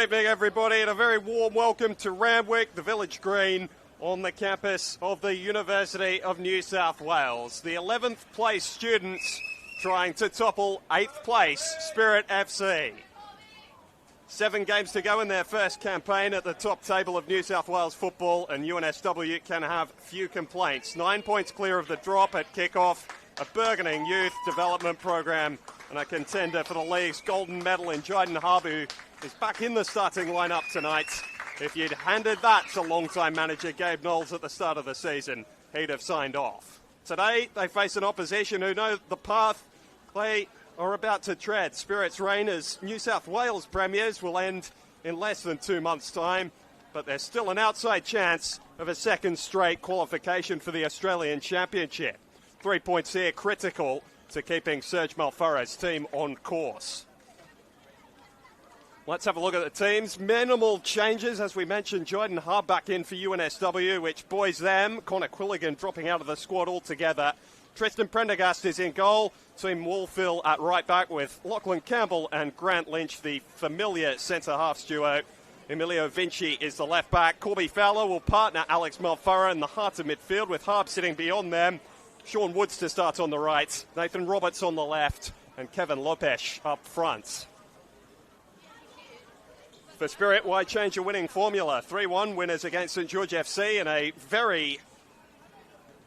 evening, everybody, and a very warm welcome to Randwick, the village green, on the campus of the University of New South Wales. The 11th place students trying to topple 8th place Spirit FC. 7 games to go in their first campaign at the top table of New South Wales football, and UNSW can have few complaints. 9 points clear of the drop at kickoff, a burgeoning youth development program, and a contender for the league's golden medal in Jayden Habu is back in the starting lineup tonight. If you'd handed that to longtime manager Gabe Knowles at the start of the season, he'd have signed off. Today, they face an opposition who know the path they are about to tread. Spirit's reign as New South Wales premiers will end in less than 2 months' time, but there's still an outside chance of a second straight qualification for the Australian Championship. 3 points here critical to keeping Serge Malfarra's team on course. Let's have a look at the teams. Minimal changes, as we mentioned. Jayden Habu back in for UNSW, which buoys them. Connor Quilligan dropping out of the squad altogether. Tristan Prendergast is in goal. Team Woolfill at right back with Lachlan Campbell and Grant Lynch, the familiar centre-halves duo. Emilio Vinci is the left back. Corby Fowler will partner Alex Malfarra in the heart of midfield, with Habu sitting beyond them. Sean Woods to start on the right. Nathan Roberts on the left. And Kevin Lopez up front. For Spirit, why change a winning formula? 3-1 winners against St George FC in a very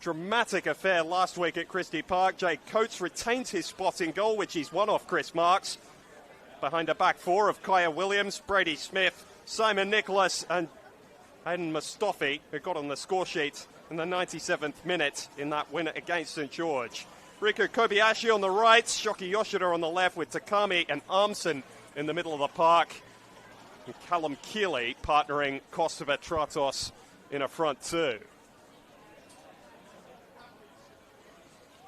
dramatic affair last week at Christie Park. Jake Coates retains his spot in goal, which he's won off Chris Marks. Behind a back four of Kaya Williams, Brady Smith, Simon Nicholas and Hayden Mustafi, who got on the score sheet in the 97th minute in that win against St George. Riku Kobayashi on the right, Shoki Yoshida on the left, with Takami and Armson in the middle of the park. And Callum Keeley partnering Kostova Tratos in a front two.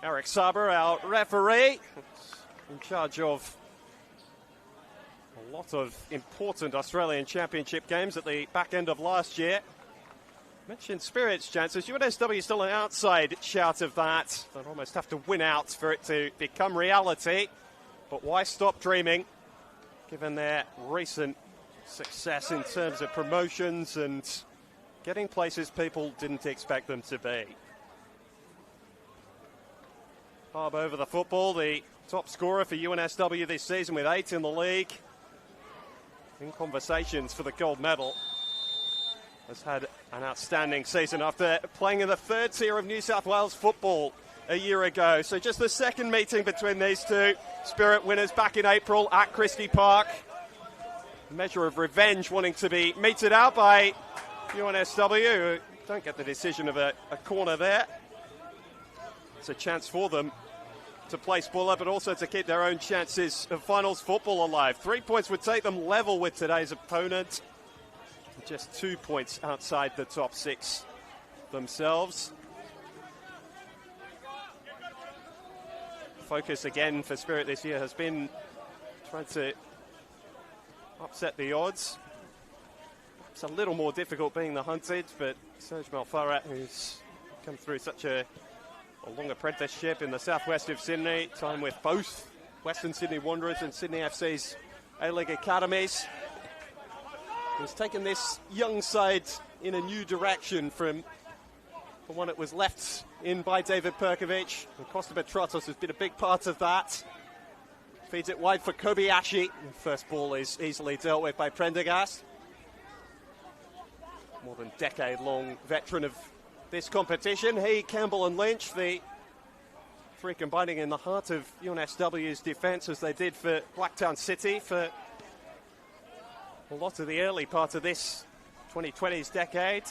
Eric Saber, our referee, in charge of a lot of important Australian Championship games at the back end of last year. Mentioned Spirit's chances. UNSW still an outside shout of that. They'd almost have to win out for it to become reality. But why stop dreaming, given their recent success in terms of promotions and getting places people didn't expect them to be. Habu over the football, the top scorer for UNSW this season with 8 in the league. In conversations for the gold medal. Has had an outstanding season after playing in the third tier of New South Wales football a year ago. So just the second meeting between these two. Spirit winners back in April at Christie Park. A measure of revenge wanting to be meted out by UNSW, who don't get the decision of a corner there. It's a chance for them to play spoiler, but also to keep their own chances of finals football alive. 3 points would take them level with today's opponent. Just 2 points outside the top 6 themselves. Focus again for Spirit this year has been trying to upset the odds. It's a little more difficult being the hunted, but Serge Malfarra, who's come through such a long apprenticeship in the southwest of Sydney, time with both Western Sydney Wanderers and Sydney FC's A-League academies, has taken this young side in a new direction from the one it was left in by David Perkovic. And Kostova Tratos has been a big part of that. Feeds it wide for Kobayashi. The first ball is easily dealt with by Prendergast. More than decade-long veteran of this competition. He, Campbell and Lynch, the three combining in the heart of UNSW's defence as they did for Blacktown City for a lot of the early part of this 2020s decade.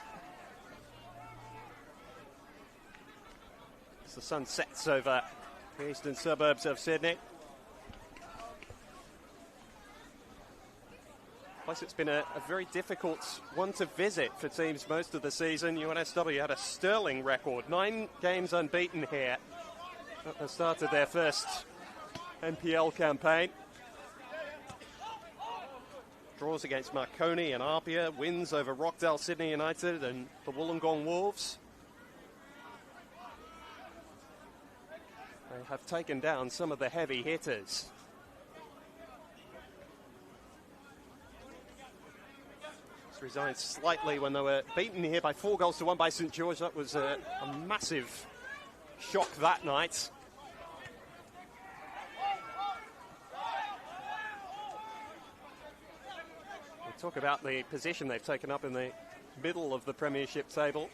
As the sun sets over the eastern suburbs of Sydney. Plus, it's been a very difficult one to visit for teams most of the season. UNSW had a sterling record, 9 games unbeaten here at the start of their first NPL campaign. Draws against Marconi and Apia, wins over Rockdale Sydney United and the Wollongong Wolves. They have taken down some of the heavy hitters. resigned slightly when they were beaten here by 4-1 by St George. That was a massive shock that night. We'll talk about the position they've taken up in the middle of the Premiership table.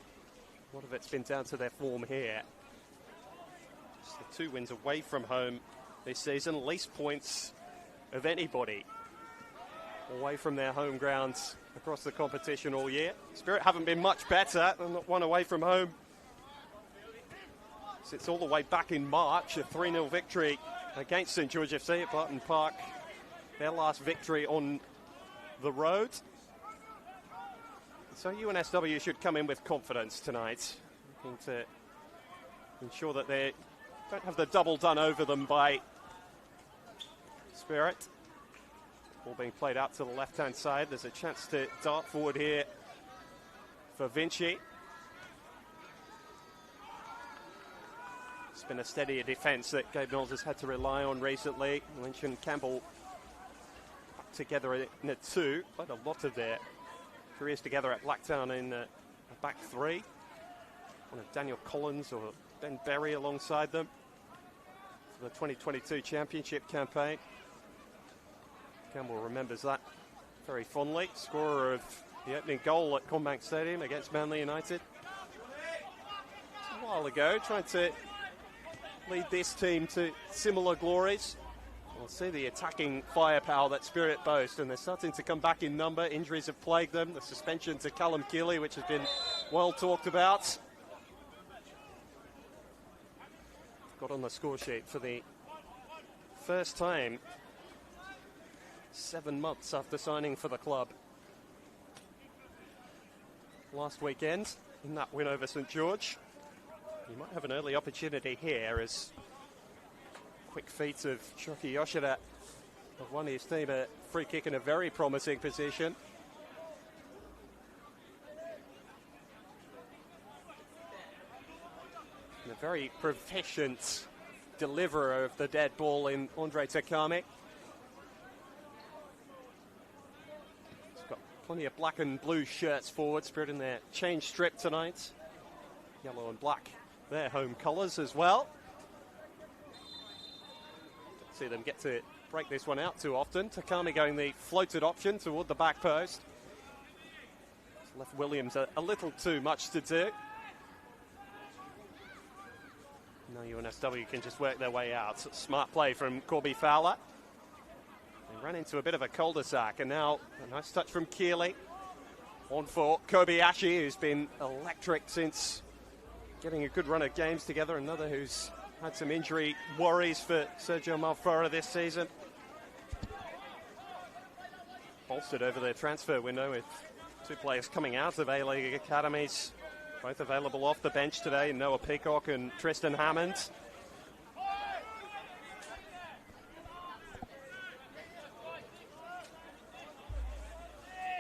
A lot of it's been down to their form here. Just the 2 wins away from home this season, least points of anybody away from their home grounds across the competition all year. Spirit haven't been much better than one away from home. It's all the way back in March, a 3-0 victory against St George FC at Barton Park. Their last victory on the road. So UNSW should come in with confidence tonight, looking to ensure that they don't have the double done over them by Spirit. Ball being played out to the left-hand side. There's a chance to dart forward here for Vinci. It's been a steadier defence that Gabe Knowles has had to rely on recently. Lynch and Campbell back together in a 2. Played a lot of their careers together at Blacktown in a back 3. One of Daniel Collins or Ben Berry alongside them for the 2022 Championship campaign. Campbell remembers that very fondly. Scorer of the opening goal at Combank Stadium against Manly United a while ago, trying to lead this team to similar glories. We'll see the attacking firepower that Spirit boast, and they're starting to come back in number. Injuries have plagued them. The suspension to Callum Keeley, which has been well talked about. Got on the score sheet for the first time 7 months after signing for the club. Last weekend, in that win over St George. You might have an early opportunity here as quick feet of Shoki Yoshida have won his team a free kick in a very promising position. And a very proficient deliverer of the dead ball in Andre Takami. He's got plenty of black and blue shirts forward. Spirit in their change strip tonight. Yellow and black, their home colours as well. Don't see them get to break this one out too often. Takami going the floated option toward the back post. It's left Williams a little too much to do. Now UNSW can just work their way out. Smart play from Corby Fowler. They ran into a bit of a cul-de-sac, and now a nice touch from Keeley. On for Kobayashi, who's been electric since getting a good run of games together. Another who's had some injury worries for Sergio Malfora this season. Bolstered over their transfer window with 2 players coming out of A-League academies. Both available off the bench today, Noah Peacock and Tristan Hammond.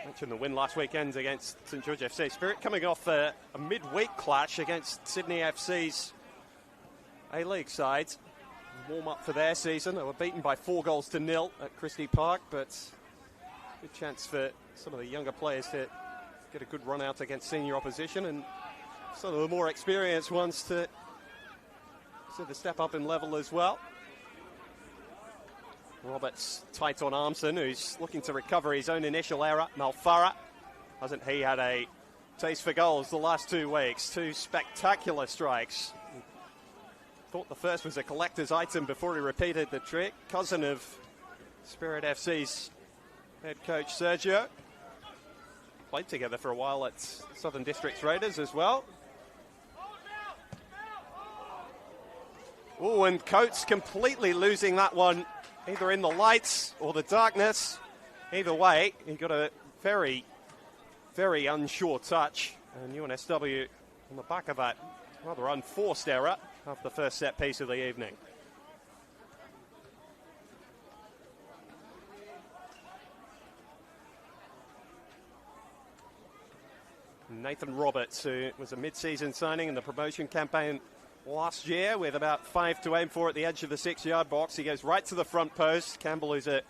Mentioned the win last weekend against St George FC. Spirit coming off a midweek clash against Sydney FC's A-League side. Warm up for their season. They were beaten by 4-0 at Christie Park, but good chance for some of the younger players to get a good run out against senior opposition, and some of the more experienced ones to see the step up in level as well. Roberts tight on Armson, who's looking to recover his own initial error. Malfara, hasn't he had a taste for goals the last 2 weeks? 2 spectacular strikes. Thought the first was a collector's item before he repeated the trick. Cousin of Spirit FC's head coach Sergio. Played together for a while at Southern Districts Raiders as well. Oh, and Coates completely losing that one, either in the lights or the darkness. Either way, he got a very, very unsure touch. And UNSW on the back of that rather unforced error of the first set piece of the evening. Nathan Roberts, who was a mid-season signing in the promotion campaign last year with about 5 to aim for at the edge of the 6-yard box. He goes right to the front post. Campbell, who's a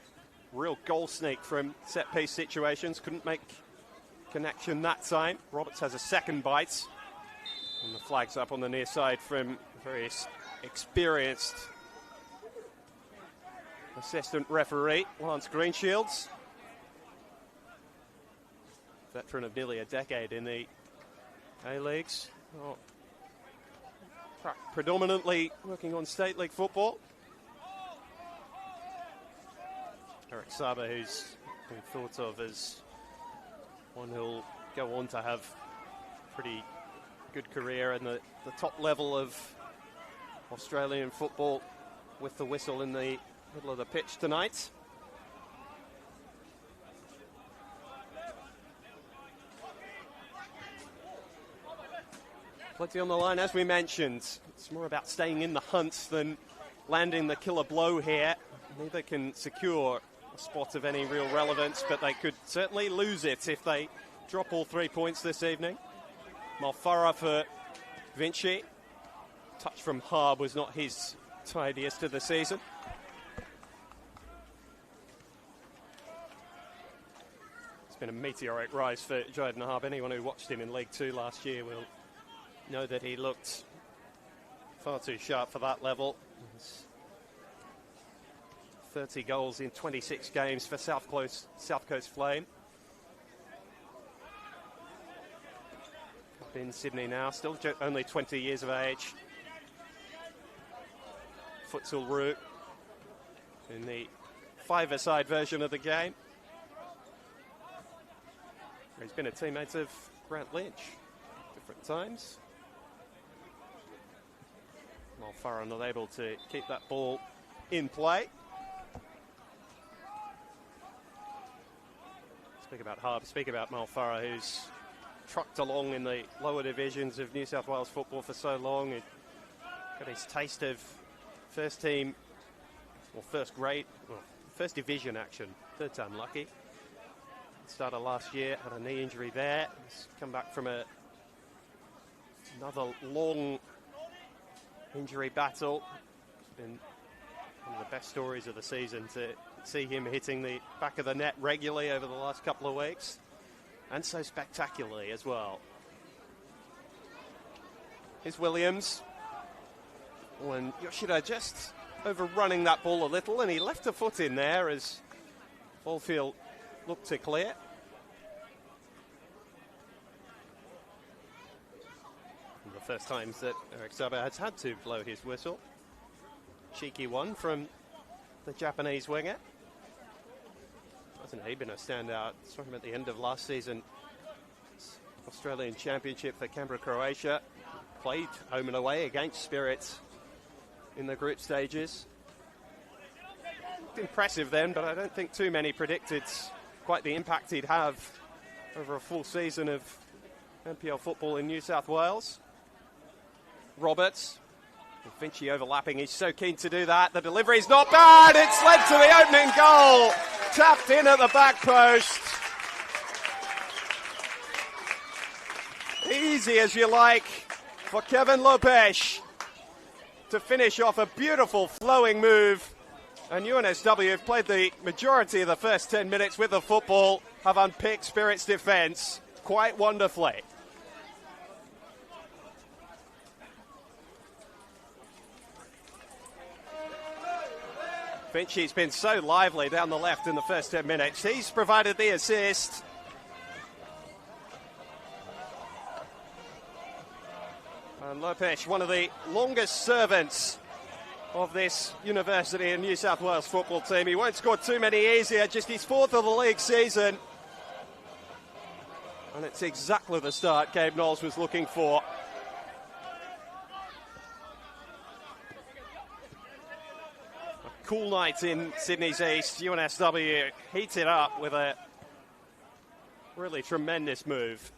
real goal sneak from set-piece situations, couldn't make connection that time. Roberts has a second bite. And the flag's up on the near side from a very experienced assistant referee, Lance Greenshields. Veteran of nearly a decade in the A-Leagues. Oh, predominantly working on state league football. Eric Saba, who's been thought of as one who'll go on to have pretty good career in the top level of Australian football, with the whistle in the middle of the pitch tonight. Plenty on the line, as we mentioned. It's more about staying in the hunt than landing the killer blow here. Neither can secure a spot of any real relevance, but they could certainly lose it if they drop all 3 points this evening. Malfarra for Vinci. Touch from Harb was not his tidiest of the season. It's been a meteoric rise for Jayden Harb. Anyone who watched him in League Two last year will know that he looked far too sharp for that level. 30 goals in 26 games for South Coast Flame. Up in Sydney now, still only 20 years of age. Futsal route in the five-a-side version of the game. He's been a teammate of Grant Lynch different times. Malfarra not able to keep that ball in play. Speak about Harb, speak about Malfarra, who's trucked along in the lower divisions of New South Wales football for so long. He got his taste of first team, or first division action, third time lucky. Started last year, had a knee injury there. He's come back from another long injury battle. It's been one of the best stories of the season to see him hitting the back of the net regularly over the last couple of weeks, and so spectacularly as well. Here's Williams. When Yoshida just overrunning that ball a little, and he left a foot in there as Ballfield looked to clear. One of the first times that Eric Saba has had to blow his whistle. Cheeky one from the Japanese winger. Hasn't he been a standout? Saw him at the end of last season. Australian Championship for Canberra, Croatia. Played home and away against Spirits in the group stages. Impressive then, but I don't think too many predicted quite the impact he'd have over a full season of NPL football in New South Wales. Roberts, with Vinci overlapping, he's so keen to do that. The delivery's not bad, it's led to the opening goal. Tapped in at the back post. Easy as you like for Kevin Lopez to finish off a beautiful flowing move. And UNSW have played the majority of the first 10 minutes with the football, have unpicked Spirit's defence quite wonderfully. Vinci's been so lively down the left in the first 10 minutes. He's provided the assist. And Lopez, one of the longest servants of this University of New South Wales football team. He won't score too many easier, just his fourth of the league season. And it's exactly the start Gabe Knowles was looking for. A cool night in Sydney's East. UNSW heats it up with a really tremendous move.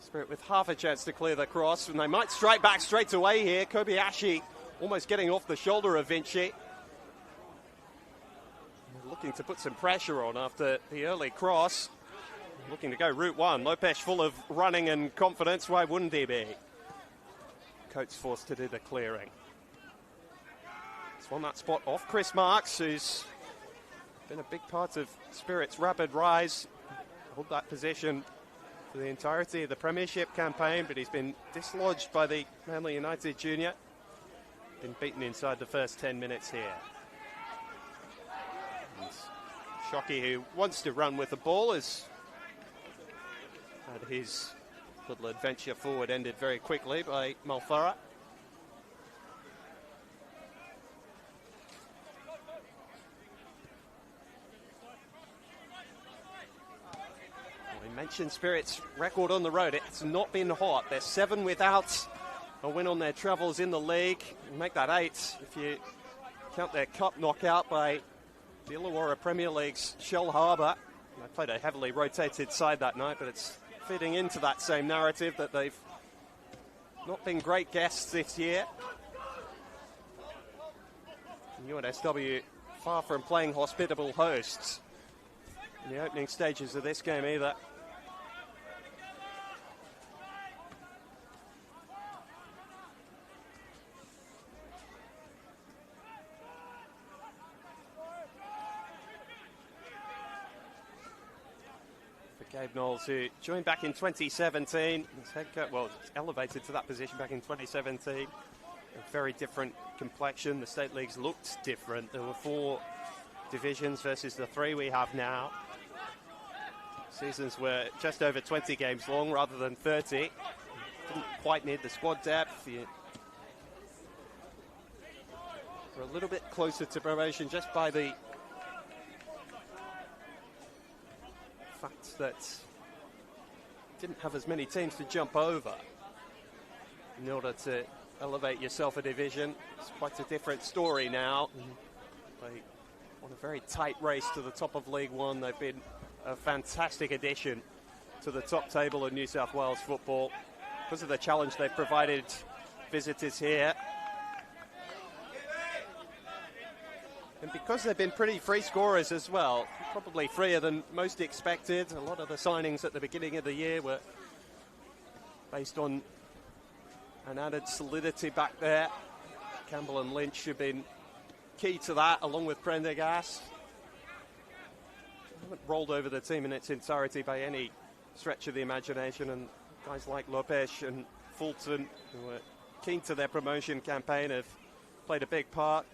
Spirit with half a chance to clear the cross, and they might strike back straight away here. Kobayashi almost getting off the shoulder of Vinci. Looking to put some pressure on after the early cross. Looking to go route one. Lopez full of running and confidence. Why wouldn't he be? Coates forced to do the clearing. It's on that spot off Chris Marks, who's been a big part of Spirit's rapid rise. Hold that position for the entirety of the Premiership campaign, but he's been dislodged by the Manly United junior. Been beaten inside the first 10 minutes here. And Shockey, who wants to run with the ball, has had his little adventure forward ended very quickly by Malfara. We mentioned Spirit's record on the road. It's not been hot. They're 7 without a win on their travels in the league. Make that 8 if you count their cup knockout by the Illawarra Premier League's Shell Harbour. They played a heavily rotated side that night, but it's fitting into that same narrative that they've not been great guests this year. UNSW far from playing hospitable hosts in the opening stages of this game either. Gabe Knowles, who joined back in 2017, his head coach, well, elevated to that position back in 2017. A very different complexion. The state leagues looked different. There were 4 divisions versus the 3 we have now. Seasons were just over 20 games long rather than 30. Didn't quite need the squad depth. We're a little bit closer to promotion just by the fact that didn't have as many teams to jump over in order to elevate yourself a division. It's quite a different story now. They won a very tight race to the top of League One. They've been a fantastic addition to the top table of New South Wales football because of the challenge they've provided visitors here. And because they've been pretty free scorers as well, probably freer than most expected. A lot of the signings at the beginning of the year were based on an added solidity back there. Campbell and Lynch have been key to that, along with Prendergast. They haven't rolled over the team in its entirety by any stretch of the imagination, and guys like Lopez and Fulton, who were keen to their promotion campaign, have played a big part.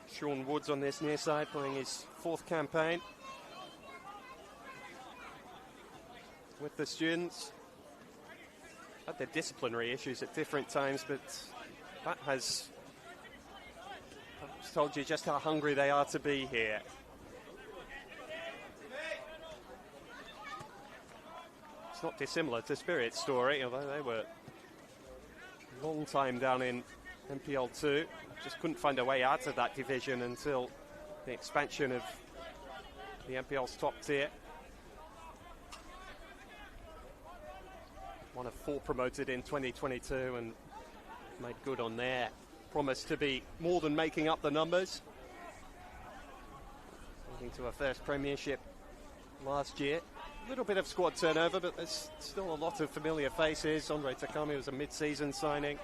Sean Woods on this near side, playing his 4th campaign with the students. Had their disciplinary issues at different times, but that has told you just how hungry they are to be here. It's not dissimilar to Spirit's story, although they were a long time down in NPL 2. Just couldn't find a way out of that division until the expansion of the NPL's top tier. One of 4 promoted in 2022 and made good on their promise to be more than making up the numbers. Leading to a first premiership last year. A little bit of squad turnover, but there's still a lot of familiar faces. Andre Takami was a mid-season signing.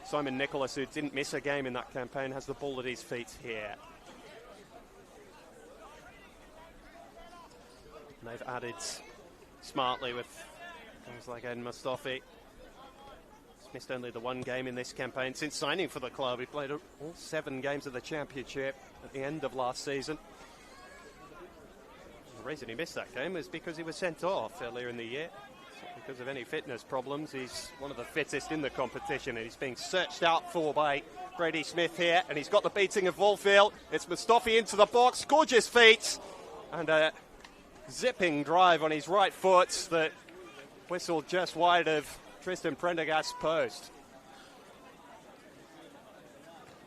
Simon Nicholas, who didn't miss a game in that campaign, has the ball at his feet here. And they've added smartly with guys like Ed Mustafi. He's missed only the 1 game in this campaign since signing for the club. He played all 7 games of the championship at the end of last season. The reason he missed that game was because he was sent off earlier in the year. Because of any fitness problems, he's one of the fittest in the competition, and he's being searched out for by Brady Smith here, and he's got the beating of Wolfield. It's Mustafi into the box, gorgeous feet, and a zipping drive on his right foot that whistled just wide of Tristan Prendergast's post.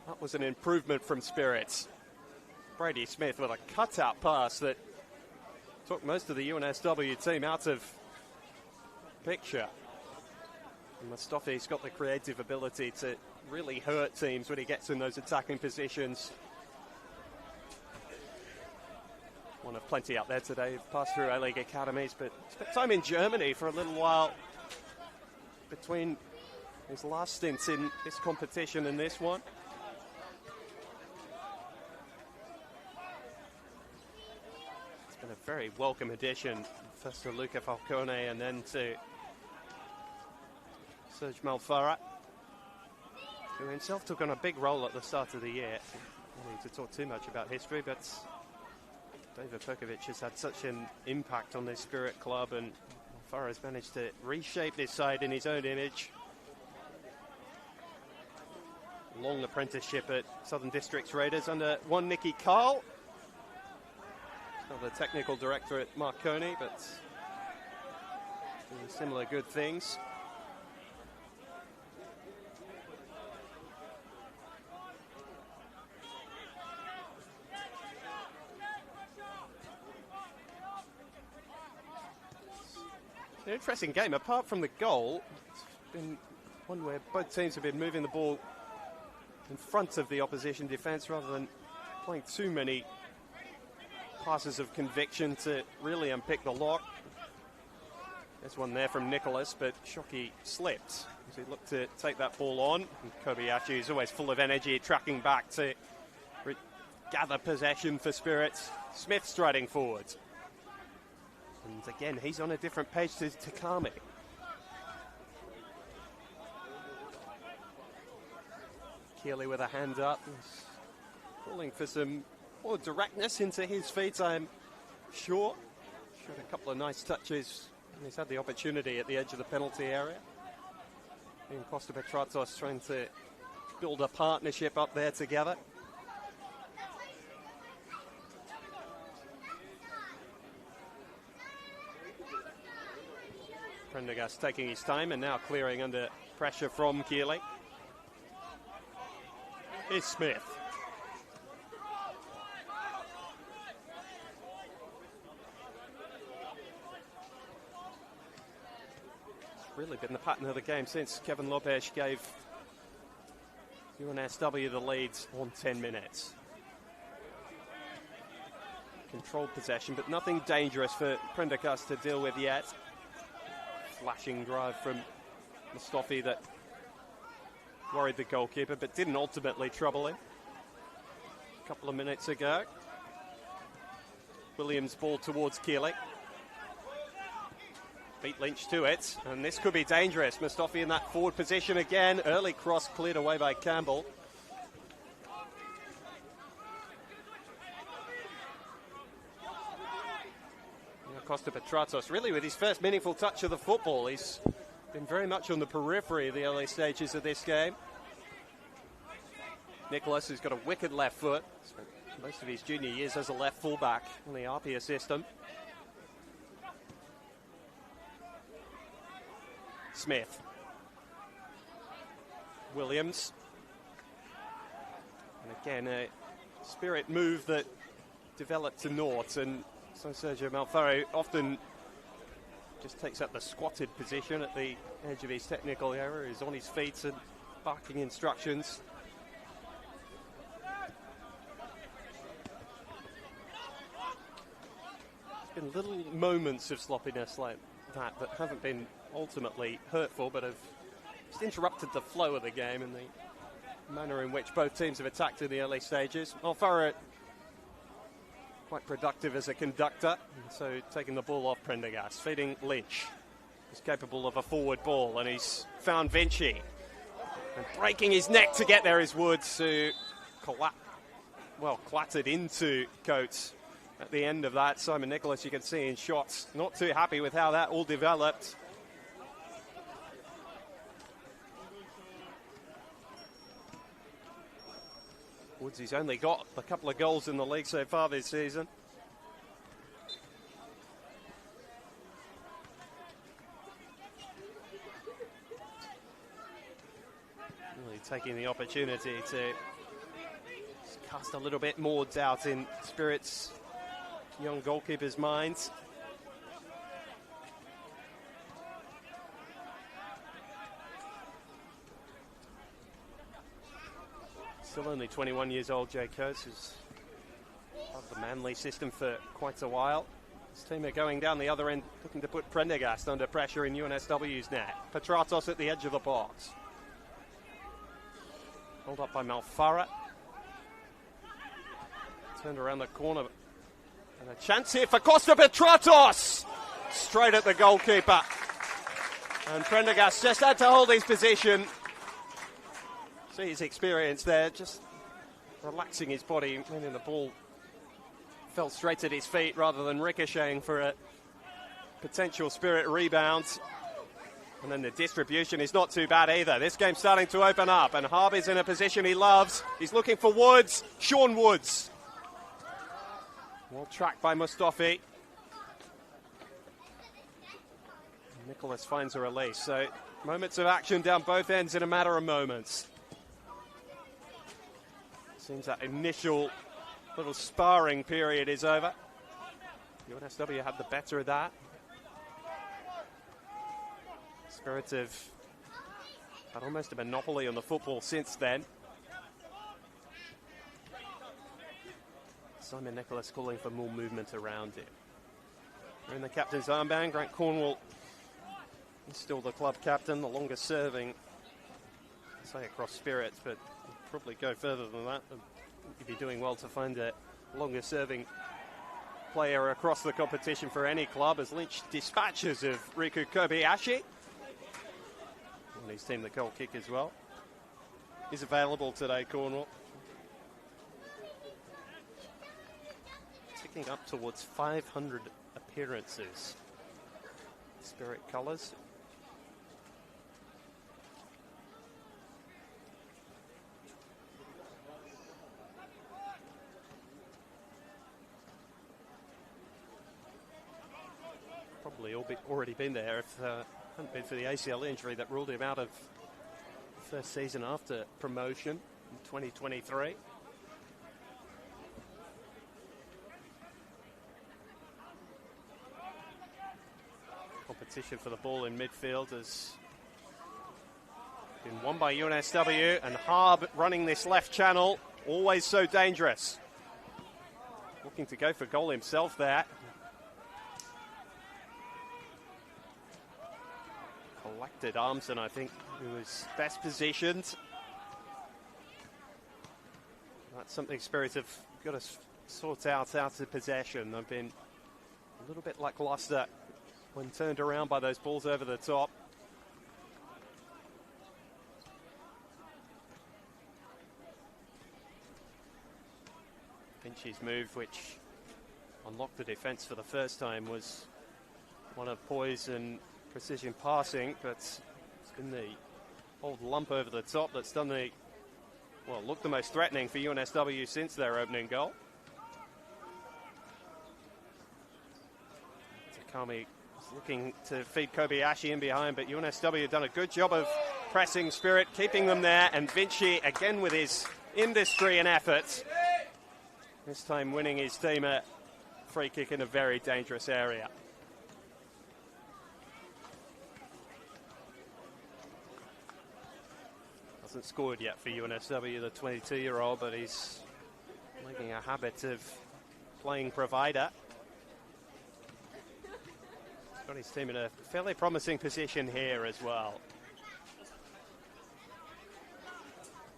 That was an improvement from Spirits. Brady Smith with a cutout pass that took most of the UNSW team out of picture. And Mustafi's got the creative ability to really hurt teams when he gets in those attacking positions. One of plenty out there today, passed through A-League academies, but spent time in Germany for a little while between his last stints in this competition and this one. very welcome addition, first to Luca Falcone and then to Serge Malfara, who himself took on a big role at the start of the year. I don't need to talk too much about history, but David Perkovic has had such an impact on this Spirit club, and Malfara has managed to reshape this side in his own image. Long apprenticeship at Southern Districts Raiders under one Nicky Carl. Not the technical director at Marconi, but doing similar good things. An interesting game. Apart from the goal, it's been one where both teams have been moving the ball in front of the opposition defence rather than playing too many passes of conviction to really unpick the lock. There's one there from Nicholas, but Shockey slipped as he looked to take that ball on. And Kobayashi is always full of energy, tracking back to gather possession for Spirits. Smith striding forward. And again, he's on a different page to Takami. Keeley with a hand up. He's calling for some more directness into his feet, I'm sure. Showed a couple of nice touches. And he's had the opportunity at the edge of the penalty area. And Costa Petratos trying to build a partnership up there together. Prendergast taking his time and now clearing under pressure from Keeley. Here's Smith. It's really been the pattern of the game since Kevin Lopez gave UNSW the lead on 10 minutes. Controlled possession, but nothing dangerous for Prendergast to deal with yet. Flashing drive from Mustafi that worried the goalkeeper, but didn't ultimately trouble him. A couple of minutes ago. Williams ball towards Keeley. Beat Lynch to it, and this could be dangerous. Mustafi in that forward position again. Early cross cleared away by Campbell. Costa Petratos, really with his first meaningful touch of the football. He's been very much on the periphery of the early stages of this game. Nicholas, who's got a wicked left foot, spent most of his junior years as a left fullback in the Arpia system. Smith. Williams. And again, a Spirit move that developed to naught, and so Sergio Malfaro often just takes up the squatted position at the edge of his technical area. He's on his feet and barking instructions. There's been little moments of sloppiness like that haven't been ultimately hurtful, but have just interrupted the flow of the game and the manner in which both teams have attacked in the early stages. Malfaro quite productive as a conductor, and so taking the ball off Prendergast, feeding Lynch. He's capable of a forward ball, and he's found Vinci. And breaking his neck to get there is Woods, who clattered into Coates at the end of that. Simon Nicholas, you can see in shots, not too happy with how that all developed. Woods, he's only got a couple of goals in the league so far this season. Really taking the opportunity to cast a little bit more doubt in Spirit's young goalkeeper's minds. Still only 21 years old, Jay Coates, who's part of the Manly system for quite a while. His team are going down the other end, looking to put Prendergast under pressure in UNSW's net. Petratos at the edge of the box. Hold up by Malfara. Turned around the corner And a chance here for Costa Petratos. Straight at the goalkeeper. And Prendergast just had to hold his position. See his experience there, just relaxing his body when the ball fell straight at his feet rather than ricocheting for a potential Spirit rebound. And then the distribution is not too bad either. This game's starting to open up, and Harvey's in a position he loves. He's looking for Woods, Sean Woods. Well tracked by Mustafi. Nicholas finds a release, so moments of action down both ends in a matter of moments. Seems that initial little sparring period is over. UNSW had the better of that. Spirit have had almost a monopoly on the football since then. Simon Nicholas calling for more movement around it. We're in the captain's armband. Grant Cornwall is still the club captain, the longest serving, say across Spirits, but probably go further than that. You'd be doing well to find a longest serving player across the competition for any club, as Lynch dispatches of Riku Kobayashi. And his team, the goal kick as well, is available today, Cornwall. Ticking up towards 500 appearances. Spirit colours. Probably already been there if hadn't been for the ACL injury that ruled him out of the first season after promotion in 2023. Competition for the ball in midfield has been won by UNSW, and Harb running this left channel, always so dangerous. Looking to go for goal himself there. Collected Armson, I think, who was best positioned. That's something Spirit have got to sort out of possession. They've been a little bit lackluster when turned around by those balls over the top. Finch's move, which unlocked the defence for the first time, was one of poise and precision passing, but it's been the old lump over the top that's done the, well, looked the most threatening for UNSW since their opening goal. Takami is looking to feed Kobayashi in behind, but UNSW have done a good job of pressing Spirit, keeping them there, and Vinci again with his industry and effort. This time winning his team a free kick in a very dangerous area. Hasn't scored yet for UNSW, the 22-year-old, but he's making a habit of playing provider. He's got his team in a fairly promising position here as well.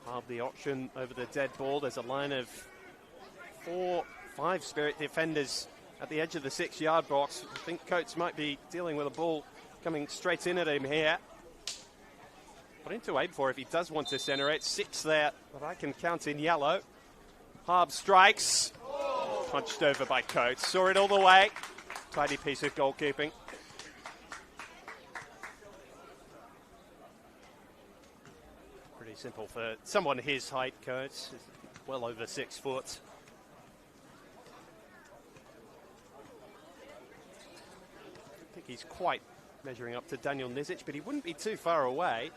Half the option over the dead ball. There's a line of 4-5 Spirit defenders at the edge of the 6-yard box. I think Coates might be dealing with a ball coming straight in at him here. Put to aim for if he does want to centre it. 6 there, but I can count in yellow. Harb strikes. Punched over by Coates. Saw it all the way. Tidy piece of goalkeeping. Pretty simple for someone his height, Coates. Well over 6 foot. I think he's quite measuring up to Daniel Nizic, but he wouldn't be too far away.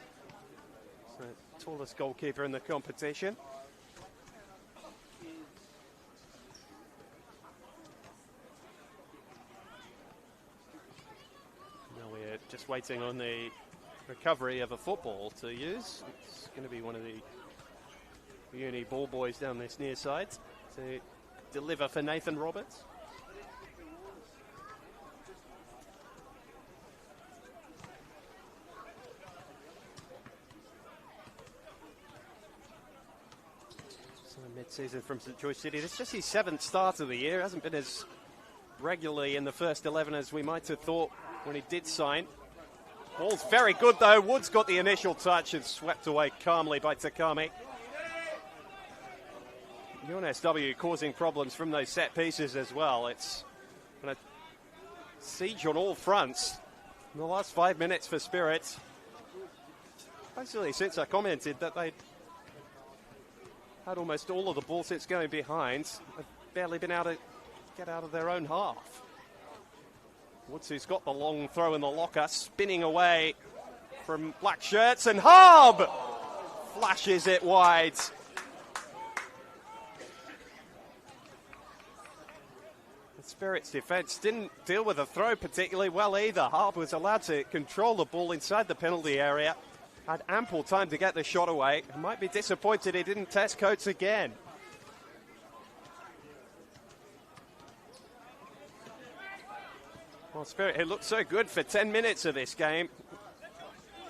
The tallest goalkeeper in the competition. Now we're just waiting on the recovery of a football to use. It's going to be one of the uni ball boys down this near side to deliver for Nathan Roberts. Mid-season from St George City. This is just his 7th start of the year. Hasn't been as regularly in the first 11 as we might have thought when he did sign. Ball's very good though. Wood's got the initial touch and swept away calmly by Takami. UNSW causing problems from those set pieces as well. It's a siege on all fronts in the last 5 minutes for Spirit. Basically, since I commented that they'd had almost all of the ball since going behind, they've barely been able to get out of their own half. Woods, who's got the long throw in the locker, spinning away from black shirts, and Harb flashes it wide. The Spirit's defence didn't deal with the throw particularly well either. Harb was allowed to control the ball inside the penalty area, had ample time to get the shot away. He might be disappointed he didn't test Coates again. Well, Spirit, who looked so good for 10 minutes of this game,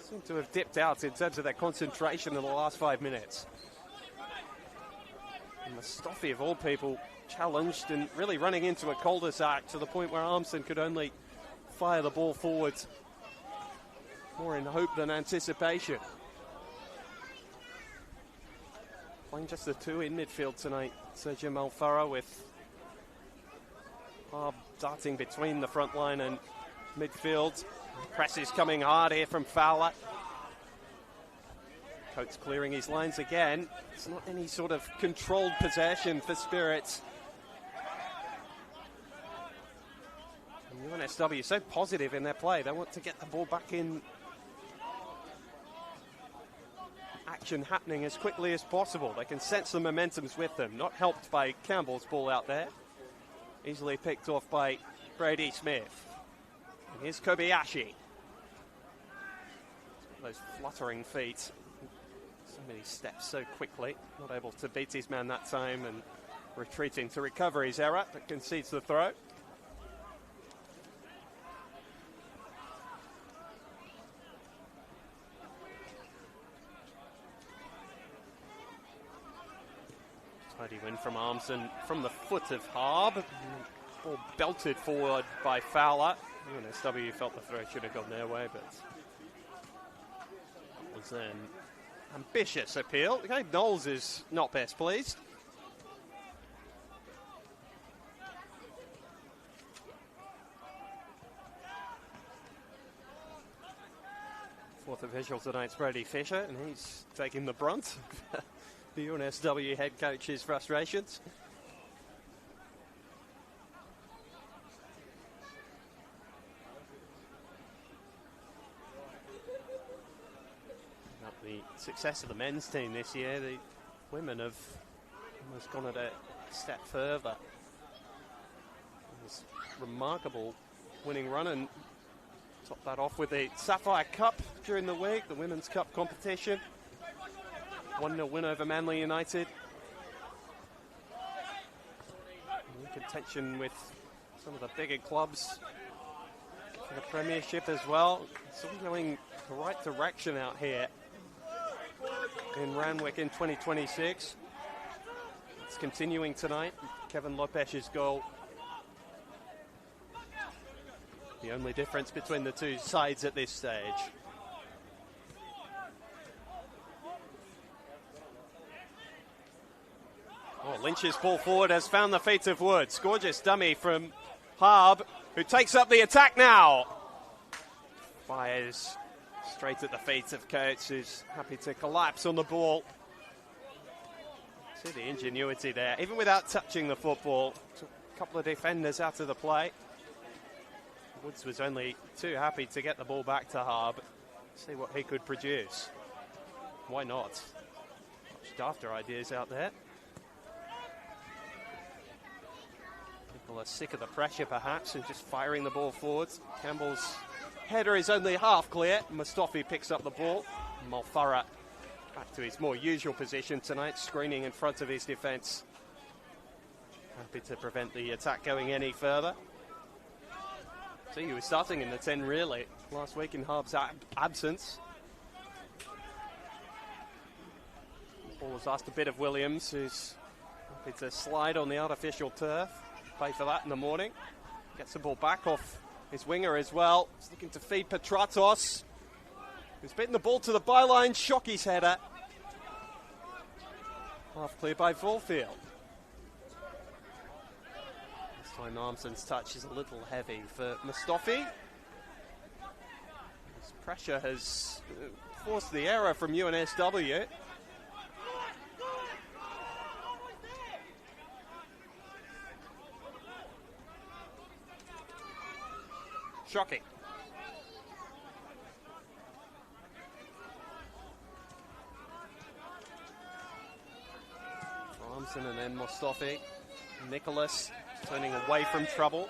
seem to have dipped out in terms of their concentration in the last 5 minutes. And Mustafi, of all people, challenged and really running into a cul-de-sac to the point where Armstrong could only fire the ball forwards more in hope than anticipation. Playing just the two in midfield tonight. Sergio Malfaro with Harb darting between the front line and midfield. Press is coming hard here from Fowler. Coates clearing his lines again. It's not any sort of controlled possession for Spirits. And UNSW so positive in their play. They want to get the ball back in action happening as quickly as possible. They can sense the momentum's with them. Not helped by Campbell's ball out there. Easily picked off by Brady Smith. And here's Kobayashi. Those fluttering feet. So many steps so quickly. Not able to beat his man that time and retreating to recover his error, but concedes the throw. Tidy win from Armson from the foot of Harb. Ball belted forward by Fowler. UNSW felt the throw should have gone their way, but it was an ambitious appeal. Gabe Knowles is not best pleased. Fourth official tonight's Brady Fisher, and he's taking the brunt. The UNSW head coach's frustrations. About the success of the men's team this year, the women have almost gone at a step further. This remarkable winning run, and top that off with the Sapphire Cup during the week, the Women's Cup competition. 1-0 win over Manly United. In contention with some of the bigger clubs for the Premiership as well. It's all going the right direction out here in Randwick in 2026. It's continuing tonight. Kevin Lopez's goal. The only difference between the two sides at this stage. Oh, Lynch's ball forward has found the feet of Woods. Gorgeous dummy from Harb, who takes up the attack now. Fires straight at the feet of Coates, who's happy to collapse on the ball. See the ingenuity there, even without touching the football. Took a couple of defenders out of the play. Woods was only too happy to get the ball back to Harb, see what he could produce. Why not? Much after ideas out there. People are sick of the pressure, perhaps, and just firing the ball forwards. Campbell's header is only half clear. Mustafi picks up the ball. Malfara back to his more usual position tonight, screening in front of his defence. Happy to prevent the attack going any further. So he was starting in the 10, really, last week in Harb's absence. Ball was asked a bit of Williams, who's happy to slide on the artificial turf. Pay for that in the morning. Gets the ball back off his winger as well. He's looking to feed Petratos, who's beaten the ball to the byline. Shockey's header. Half clear by Volfield. This time Armson's touch is a little heavy for Mustafi. His pressure has forced the error from UNSW. Shocking. Armson and then Mustafi. Nicholas turning away from trouble.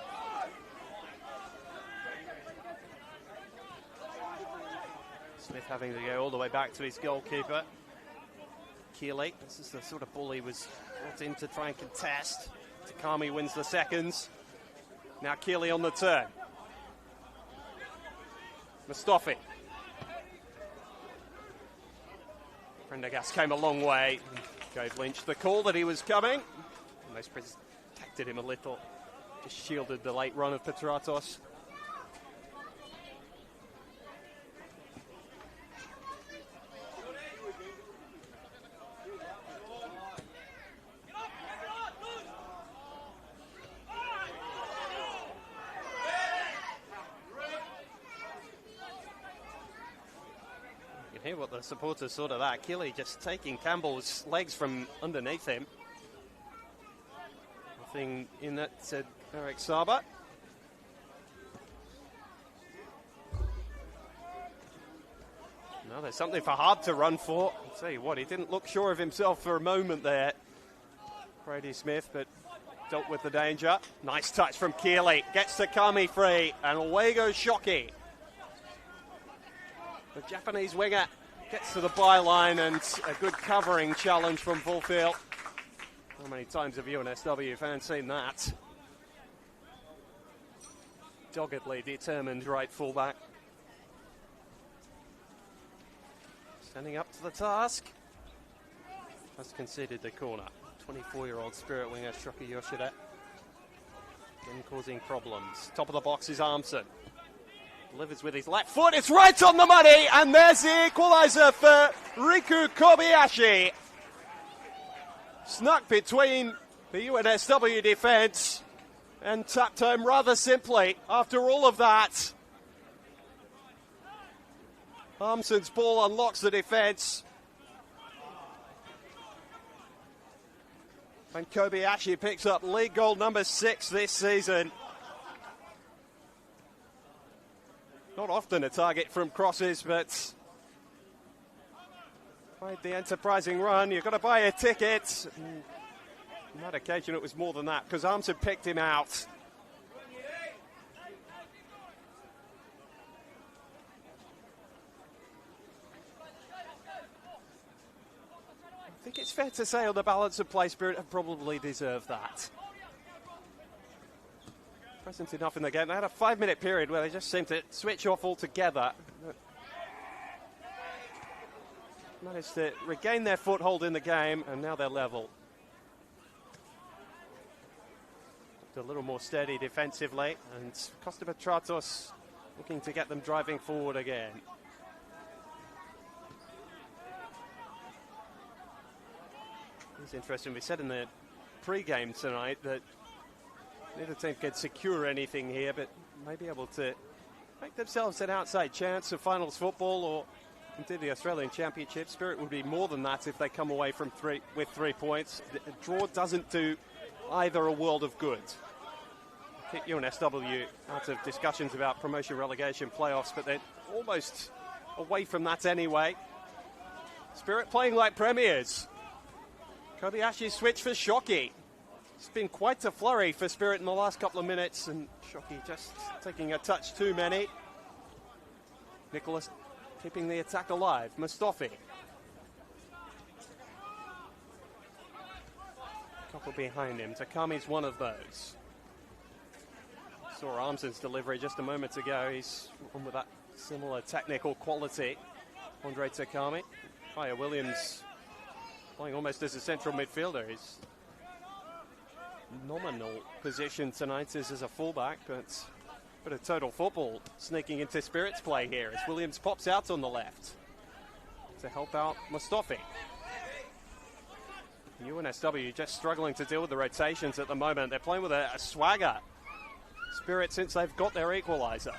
Smith having to go all the way back to his goalkeeper. Keeley, this is the sort of ball he was brought in to try and contest. Takami wins the seconds. Now Keeley on the turn. Mustafi. Prendergast came a long way. Gave Lynch the call that he was coming. Almost protected him a little. Just shielded the late run of Petratos. Hear what the supporters thought of that. Keeley just taking Campbell's legs from underneath him. Nothing in that, said Eric Saba. No, there's something for Hard to run for. I'll tell you what, he didn't look sure of himself for a moment there, Brady Smith, but dealt with the danger. Nice touch from Keeley. Gets Takami free, and away goes Shockey. The Japanese winger gets to the byline, and a good covering challenge from Volfield. How many times have UNSW fans seen that? Doggedly determined right fullback. Standing up to the task. Has conceded the corner. 24-year-old Spirit winger Shoki Yoshida. Again causing problems. Top of the box is Armson. Delivers with his left foot, it's right on the money, and there's the equaliser for Riku Kobayashi. Snuck between the UNSW defence and tapped home rather simply after all of that. Armson's ball unlocks the defence. And Kobayashi picks up league goal number 6 this season. Not often a target from crosses, but quite the enterprising run. You've got to buy a ticket. On that occasion, it was more than that because Armson picked him out. I think it's fair to say on the balance of play, Spirit have probably deserved that. Present enough in the game. They had a 5-minute period where they just seemed to switch off altogether. Managed to regain their foothold in the game, and now they're level. A little more steady defensively, and Costa Petratos looking to get them driving forward again. It's interesting, we said in the pre-game tonight that neither team could secure anything here, but may be able to make themselves an outside chance of finals football or indeed the Australian Championship. Spirit would be more than that if they come away from with 3 points. A draw doesn't do either a world of good. Keep UNSW out of discussions about promotion, relegation, playoffs, but they're almost away from that anyway. Spirit playing like premiers. Kobayashi switch for Shockey. It's been quite a flurry for Spirit in the last couple of minutes, and Shockey just taking a touch too many. Nicholas keeping the attack alive. Mustafi. Couple behind him. Takami's one of those. Saw Armson's delivery just a moment ago. He's on with that similar technical quality. Andre Takami. Kaya Williams playing almost as a central midfielder. He's nominal position tonight is as a fullback, but a bit of total football sneaking into Spirit's play here as Williams pops out on the left to help out Mustafi. UNSW just struggling to deal with the rotations at the moment. They're playing with a swagger. Spirit since they've got their equaliser.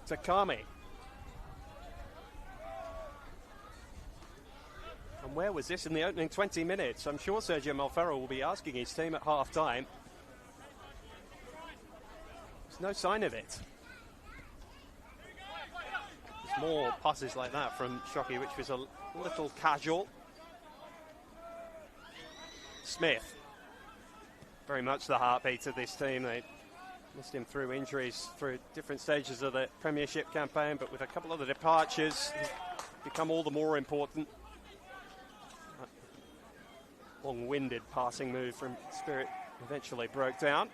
Takami. And where was this in the opening 20 minutes? I'm sure Sergio Malferro will be asking his team at half-time. There's no sign of it. There's more passes like that from Shockey, which was a little casual. Smith, very much the heartbeat of this team. They missed him through injuries through different stages of the Premiership campaign, but with a couple of the departures, he's become all the more important. Long-winded passing move from Spirit eventually broke down.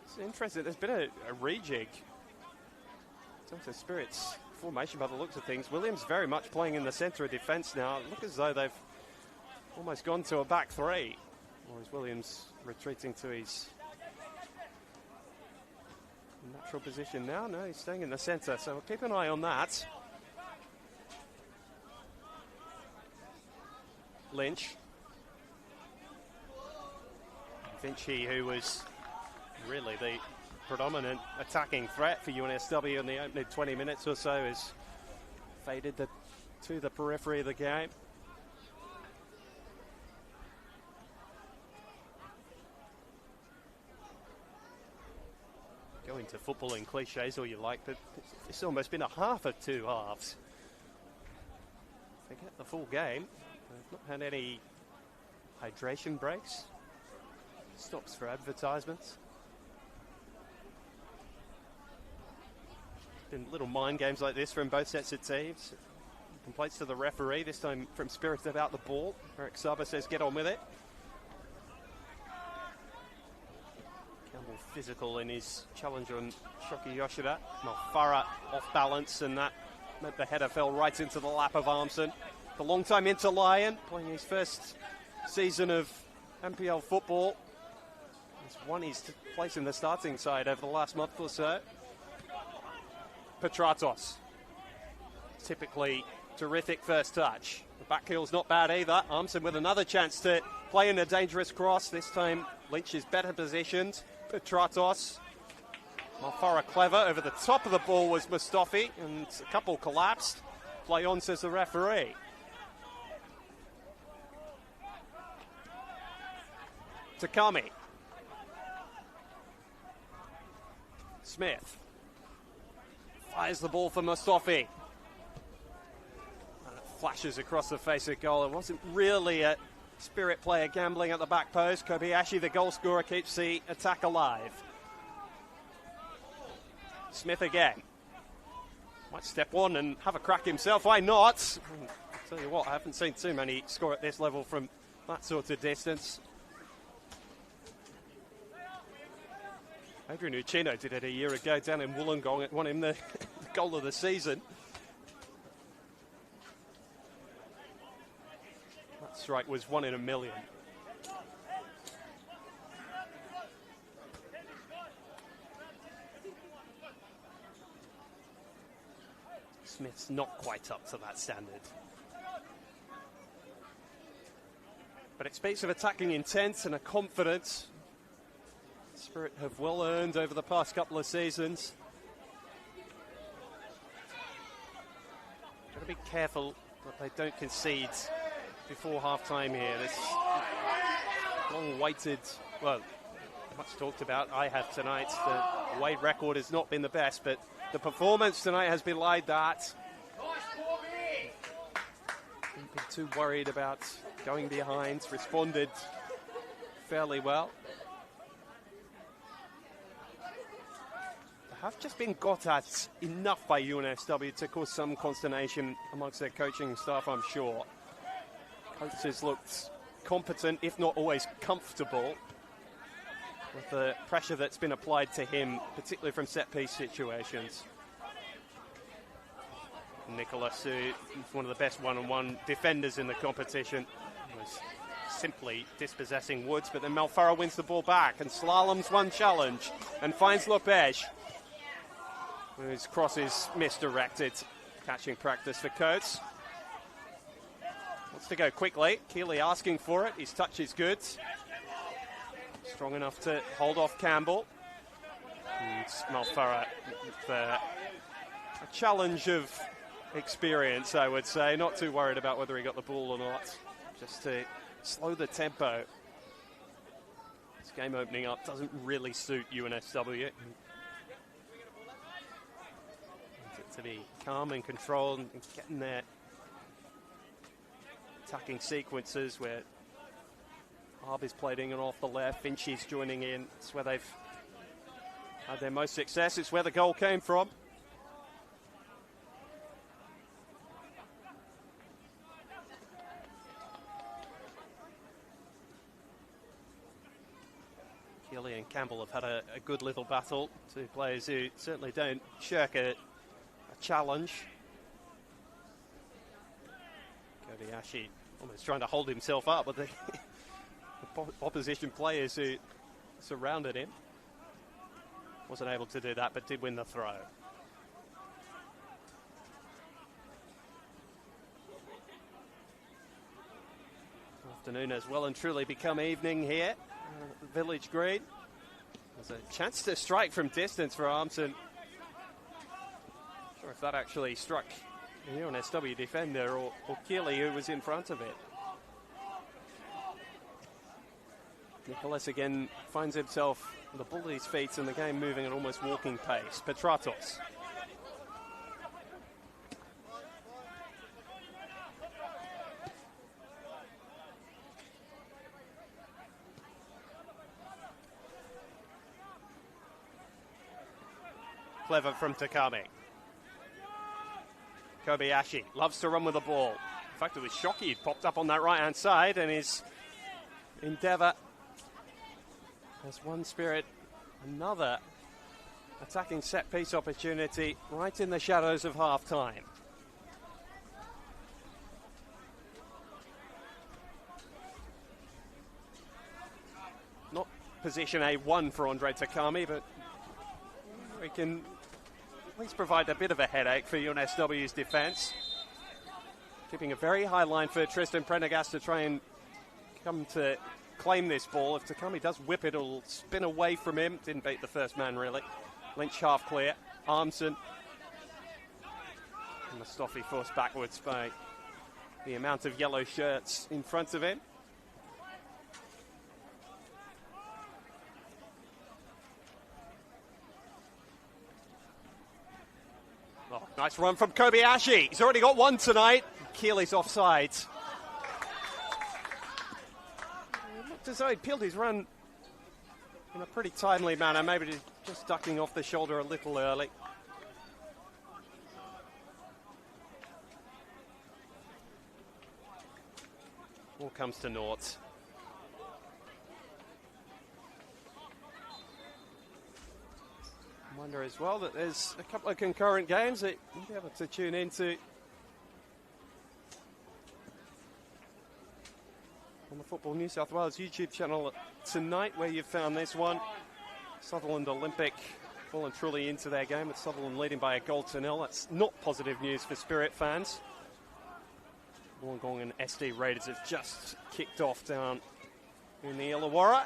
It's interesting, there's been a rejig in terms of Spirit's formation by the looks of things. Williams very much playing in the centre of defence now. It looks as though they've almost gone to a back three. Or is Williams retreating to his natural position now? No, he's staying in the centre, so we'll keep an eye on that. Lynch. Vinci, who was really the predominant attacking threat for UNSW in the opening 20 minutes or so, has faded to the periphery of the game. Go into footballing cliches all you like, but it's almost been a half of two halves. Forget the full game. They've not had any hydration breaks, stops for advertisements. Been little mind games like this from both sets of teams. Complaints to the referee, this time from Spirit about the ball. Eric Saba says get on with it. Campbell physical in his challenge on Shoki Yoshida. Malfara off balance, and that meant the header fell right into the lap of Armson. The long-time Inter-Lion, playing his first season of NPL football. He's won his place in the starting side over the last month or so. Petratos. Typically terrific first touch. The back heel's not bad either. Armson with another chance to play in a dangerous cross. This time Lynch is better positioned. Petratos. Malfara clever. Over the top of the ball was Mustafi, and a couple collapsed. Play on, says the referee. Takami. Smith. Fires the ball for Mustafi. And it flashes across the face of goal. It wasn't really a Spirit player gambling at the back post. Kobayashi, the goal scorer, keeps the attack alive. Smith again. Might step on and have a crack himself. Why not? I'll tell you what, I haven't seen too many score at this level from that sort of distance. Adrian Uchino did it a year ago down in Wollongong. It won him the goal of the season. That strike was 1 in a million. Smith's not quite up to that standard. But it speaks of attacking intent and a confidence Spirit have well earned over the past couple of seasons. Got to be careful that they don't concede before half-time here. This long-awaited, well, much talked about, I have tonight. The away record has not been the best, but the performance tonight has belied that. Don't be too worried about going behind. Responded fairly well. Have just been got at enough by UNSW to cause some consternation amongst their coaching staff, I'm sure. Coates looked competent, if not always comfortable, with the pressure that's been applied to him, particularly from set-piece situations. Nicholas, who's one of the best one-on-one defenders in the competition, was simply dispossessing Woods, but then Malfarra wins the ball back and slaloms one challenge and finds Lopez, whose cross is misdirected. Catching practice for Coates. Wants to go quickly. Keeley asking for it. His touch is good. Strong enough to hold off Campbell. And Malfarra with a challenge of experience, I would say. Not too worried about whether he got the ball or not. Just to slow the tempo. This game opening up doesn't really suit UNSW. To be calm and controlled and getting their attacking sequences where Harvey's playing it off the left, Finchy's joining in. It's where they've had their most success. It's where the goal came from. Keeley and Campbell have had a good little battle. Two players who certainly don't shirk a challenge. Kobayashi almost trying to hold himself up with the opposition players who surrounded him. Wasn't able to do that, but did win the throw. Afternoon has well and truly become evening here at the Village Green. There's a chance to strike from distance for Armson. Sure if that actually struck the UNSW defender or Keeley, who was in front of it. Nicholas again finds himself with the ball at his feet and the game moving at almost walking pace. Petratos. Clever from Takami. Kobayashi loves to run with the ball. In fact, it was Shockey he popped up on that right-hand side, and his endeavour has one spirit, another attacking set-piece opportunity right in the shadows of half-time. Not position A1 for Andre Takami, but we can at least provide a bit of a headache for UNSW's defence. Keeping a very high line for Tristan Prendergast to try and come to claim this ball. If Takami does whip it, it'll spin away from him. Didn't beat the first man, really. Lynch half clear. Armson. And Mustafi forced backwards by the amount of yellow shirts in front of him. Oh, nice run from Kobayashi. He's already got one tonight. Keeley's offside. It looked as though he peeled his run in a pretty timely manner, maybe just ducking off the shoulder a little early. All comes to naught. I wonder as well that there's a couple of concurrent games that you'll be able to tune into on the Football New South Wales YouTube channel tonight, where you've found this one. Sutherland Olympic well and truly into their game, with Sutherland leading by a goal to nil. That's not positive news for Spirit fans. Wollongong and SD Raiders have just kicked off down in the Illawarra.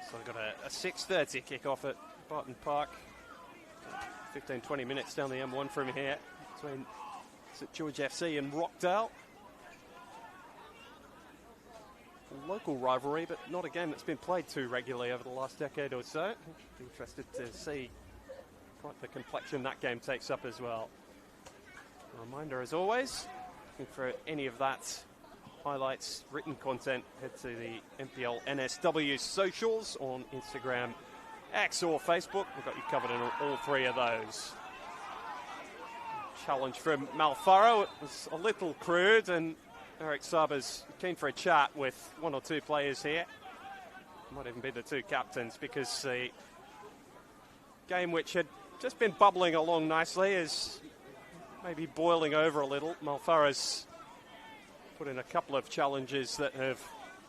So I've got a 6:30 kick-off at Barton Park. 15-20 minutes down the M1 from here between St George FC and Rockdale. A local rivalry, but not a game that's been played too regularly over the last decade or so. Be interested to see quite the complexion that game takes up as well. A reminder, as always, looking for any of that highlights, written content, head to the NPL NSW socials on Instagram, X or Facebook. We've got you covered in all three of those. Challenge from Malfarra. It was a little crude, and Eric Saber's keen for a chat with one or two players here. Might even be the two captains, because the game, which had just been bubbling along nicely, is maybe boiling over a little. Malfarra's put in a couple of challenges that have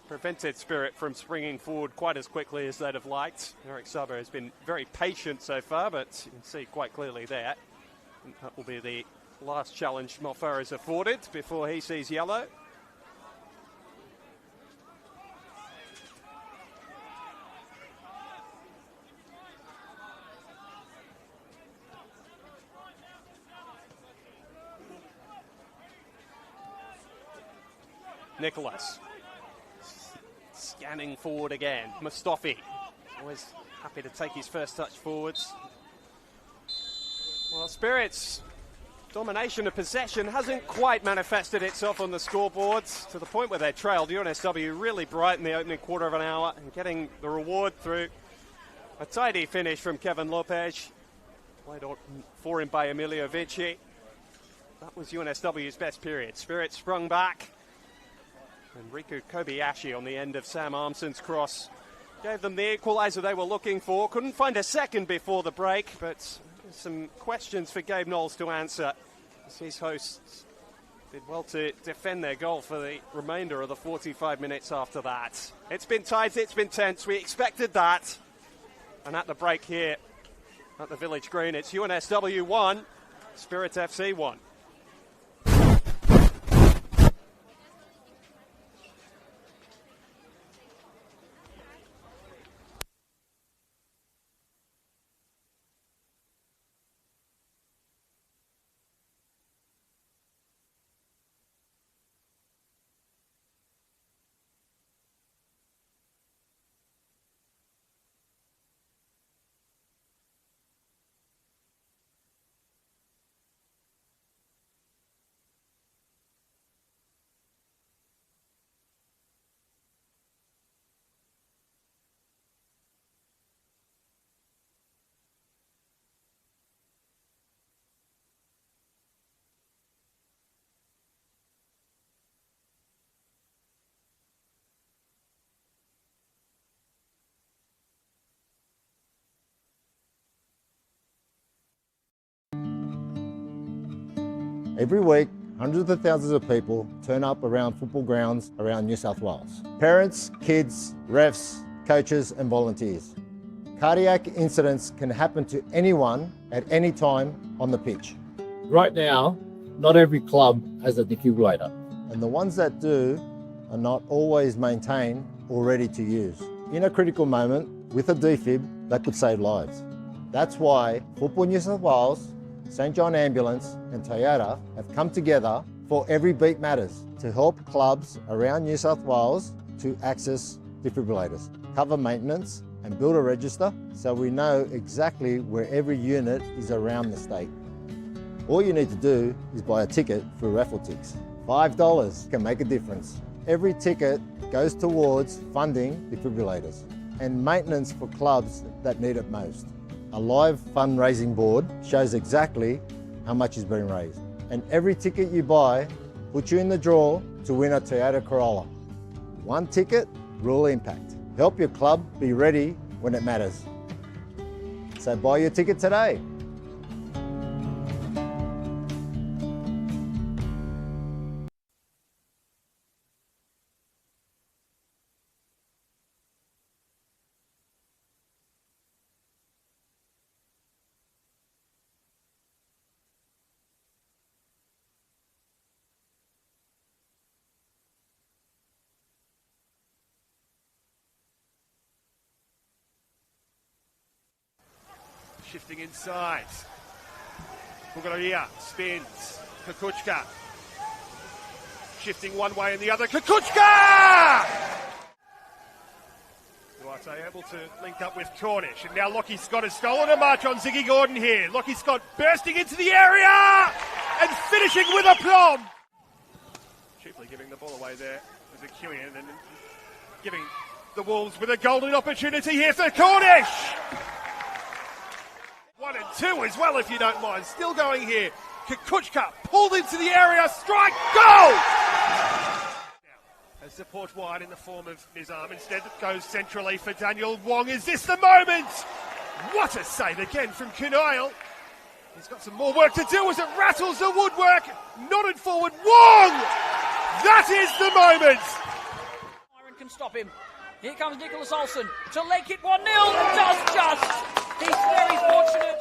prevented Spirit from springing forward quite as quickly as they'd have liked. Eric Saba has been very patient so far, but you can see quite clearly there. And that will be the last challenge Moffat is afforded before he sees yellow. Nicholas scanning forward again. Mustafi always happy to take his first touch forwards. Well, Spirit's domination of possession hasn't quite manifested itself on the scoreboards to the point where they trailed. UNSW really bright in the opening quarter of an hour and getting the reward through a tidy finish from Kevin Lopez. Played for him by Emilio Vici. That was UNSW's best period. Spirit sprung back. And Riku Kobayashi on the end of Sam Armson's cross gave them the equaliser they were looking for. Couldn't find a second before the break, but some questions for Gabe Knowles to answer, as his hosts did well to defend their goal for the remainder of the 45 minutes after that. It's been tight, it's been tense, we expected that. And at the break here at the Village Green, it's UNSW 1, Spirit FC 1. Every week, hundreds of thousands of people turn up around football grounds around New South Wales. Parents, kids, refs, coaches and volunteers. Cardiac incidents can happen to anyone at any time on the pitch. Right now, not every club has a defibrillator. And the ones that do are not always maintained or ready to use. In a critical moment, with a defib, that could save lives. That's why Football New South Wales, St John Ambulance and Toyota have come together for Every Beat Matters to help clubs around New South Wales to access defibrillators, cover maintenance and build a register so we know exactly where every unit is around the state. All you need to do is buy a ticket through Raffletix. $5 can make a difference. Every ticket goes towards funding defibrillators and maintenance for clubs that need it most. A live fundraising board shows exactly how much is being raised. And every ticket you buy puts you in the draw to win a Toyota Corolla. One ticket, real impact. Help your club be ready when it matters. So buy your ticket today. Shifting inside. Bugaria spins. Kukuchka. Shifting one way and the other. Kukuchka! Duarte able to link up with Cornish. And now Lockie Scott has stolen a march on Ziggy Gordon here. Lockie Scott bursting into the area and finishing with aplomb. Cheaply giving the ball away there as a Killian and giving the Wolves with a golden opportunity here for Cornish. 1 and 2 as well, if you don't mind. Still going here. Kukuchka pulled into the area. Strike. Goal! As support wide in the form of Nizam. Instead it goes centrally for Daniel Wong. Is this the moment? What a save again from Kunail. He's got some more work to do as it rattles the woodwork. Nodded forward. Wong! That is the moment. Byron can stop him. Here comes Nicholas Olsen to leg it 1-0 and does just. He's very fortunate.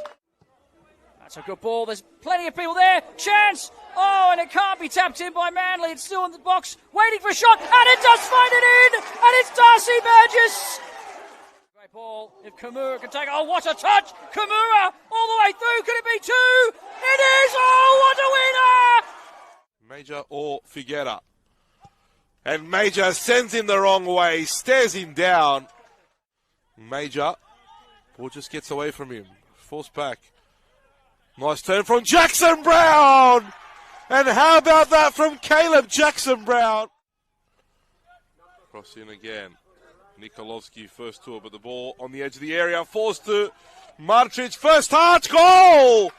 That's a good ball. There's plenty of people there. Chance. Oh, and it can't be tapped in by Manly. It's still in the box, waiting for a shot, and it does find it in. And it's Darcy Burgess. Great ball. If Kimura can take it. Oh, what a touch. Kimura all the way through. Could it be two? It is. Oh, what a winner. Major or Figuera. And Major sends him the wrong way, stares him down. Major, ball just gets away from him. Forced back. Nice turn from Jackson Brown. And how about that from Caleb Jackson Brown? Cross in again. Nikolovsky first tour, but the ball on the edge of the area. Forced to Marcic. First touch, goal!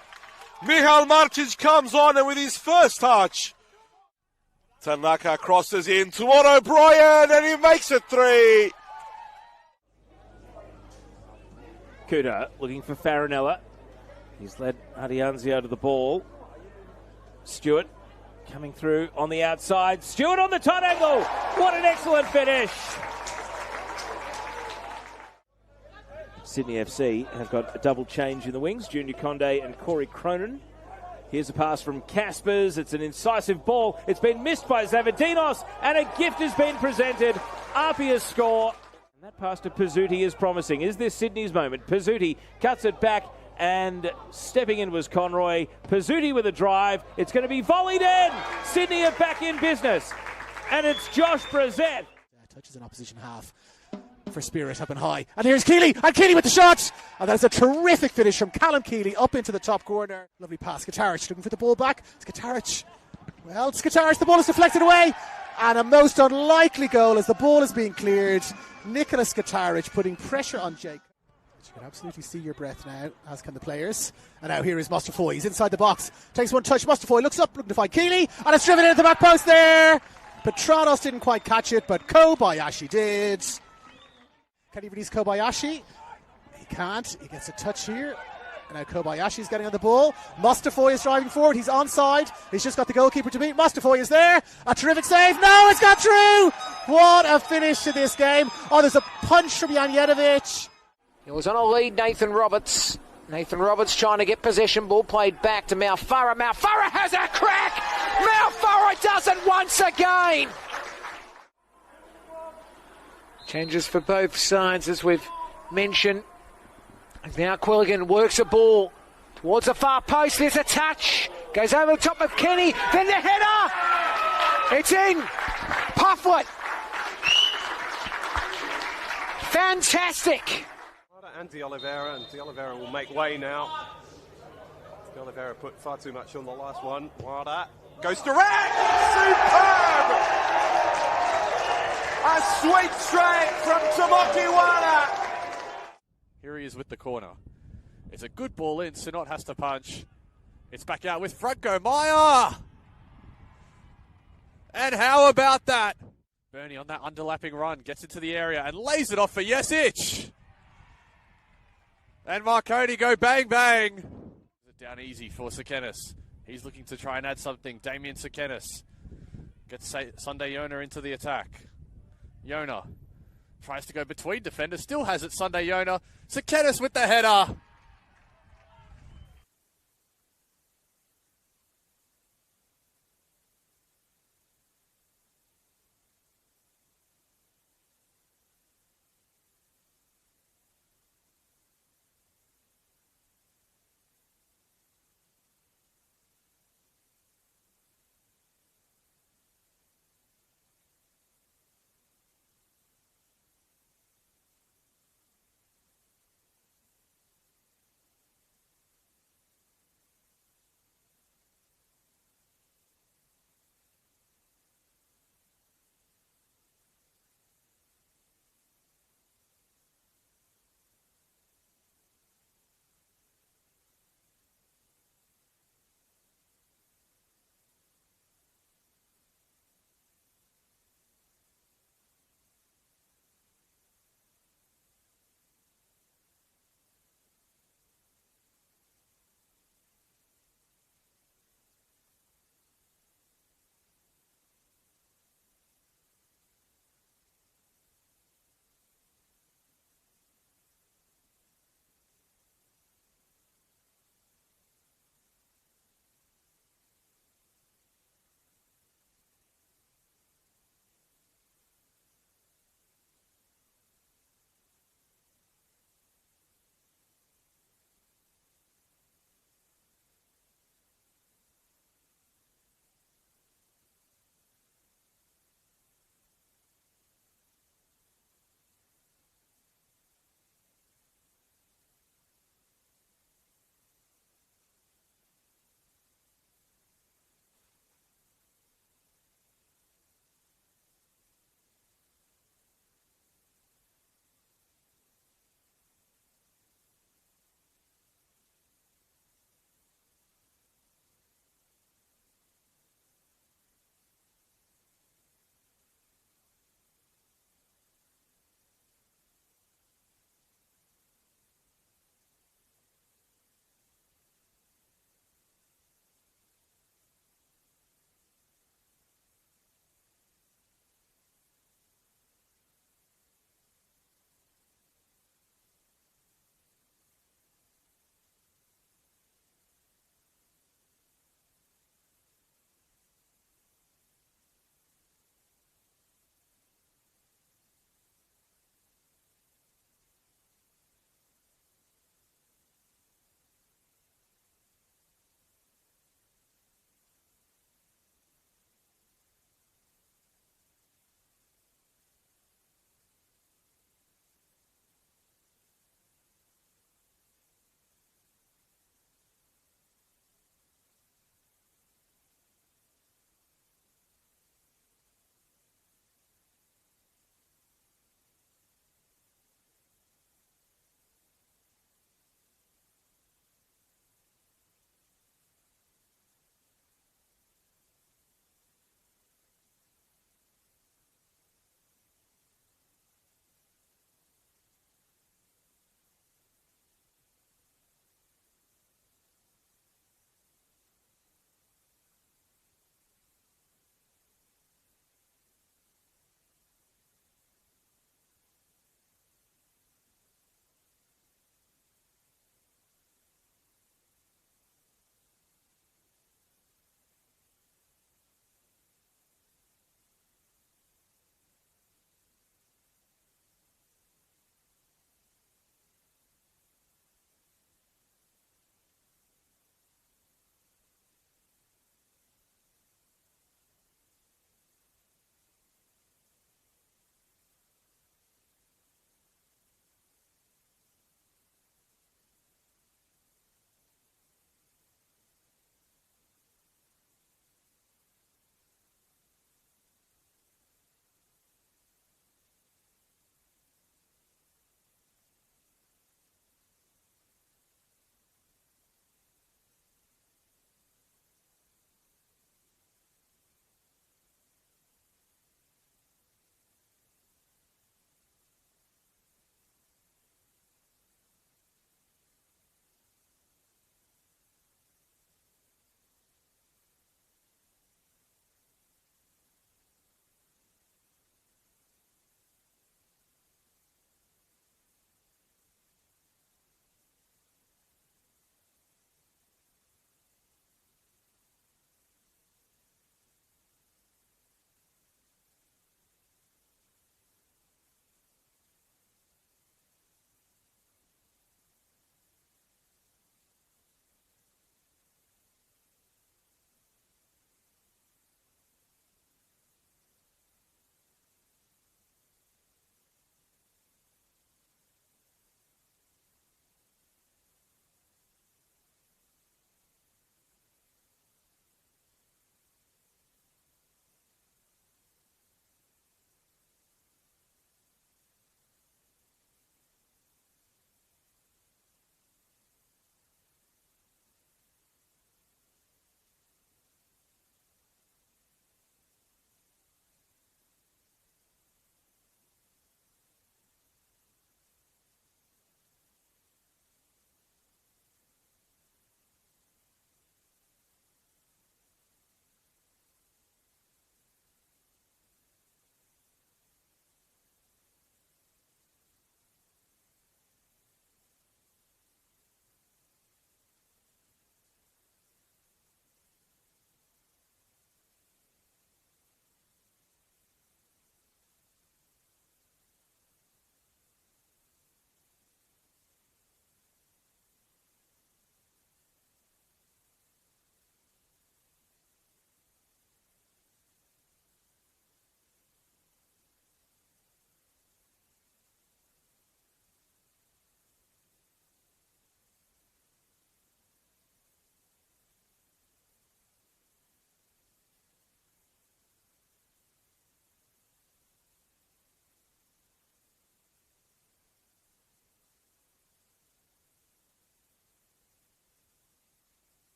Michal Marcic comes on and with his first touch. Tanaka crosses in toward O'Brien and he makes it 3. Kuda looking for Farinella. He's led Adianzio to the ball. Stewart coming through on the outside. Stewart on the tight angle. What an excellent finish. Sydney FC have got a double change in the wings. Junior Conde and Corey Cronin. Here's a pass from Caspers. It's an incisive ball. It's been missed by Zavadinos, and a gift has been presented. Apia's score. And that pass to Pizzuti is promising. Is this Sydney's moment? Pizzuti cuts it back, and stepping in was Conroy. Pizzuti with a drive. It's going to be volleyed in. Sydney are back in business. And it's Josh Brezet. Touches an opposition half for Spirit up and high. And here's Keeley, and Keeley with the shot. And that's a terrific finish from Callum Keeley up into the top corner. Lovely pass. Skatarich looking for the ball back. Skatarich. Well, Skatarich, the ball is deflected away. And a most unlikely goal as the ball is being cleared. Nicholas Skatarich putting pressure on Jake. You can absolutely see your breath now, as can the players. And now here is Mustafoy. He's inside the box. Takes one touch. Mustafoy looks up, looking to find Keeley. And it's driven into the back post there. Petranos didn't quite catch it, but Kobayashi did. Can he release Kobayashi? He can't. He gets a touch here. And now Kobayashi's getting on the ball. Mustafoy is driving forward. He's onside. He's just got the goalkeeper to beat. Mustafoy is there. A terrific save. No, it's got through. What a finish to this game. Oh, there's a punch from Janjetovic. It was on a lead, Nathan Roberts. Nathan Roberts trying to get possession. Ball played back to Malfarra. Malfarra has a crack. Malfarra does it once again. Changes for both sides, as we've mentioned. And now Quilligan works a ball towards the far post. There's a touch. Goes over the top of Kenny. Then the header. It's in. Pufflet. Fantastic. And De Oliveira, and De Oliveira will make way now. De Oliveira put far too much on the last one. Wada goes direct. Superb. A sweet strike from Tomoki Wada. Here he is with the corner. It's a good ball in. Sinot has to punch. It's back out with Franco Meyer. And how about that? Bernie on that underlapping run gets into the area and lays it off for Jesic. And Marconi go bang bang. Down easy for Sekenis. He's looking to try and add something. Damien Sekenis gets Sunday Yona into the attack. Yona tries to go between defenders. Still has it, Sunday Yona. Sekenis with the header.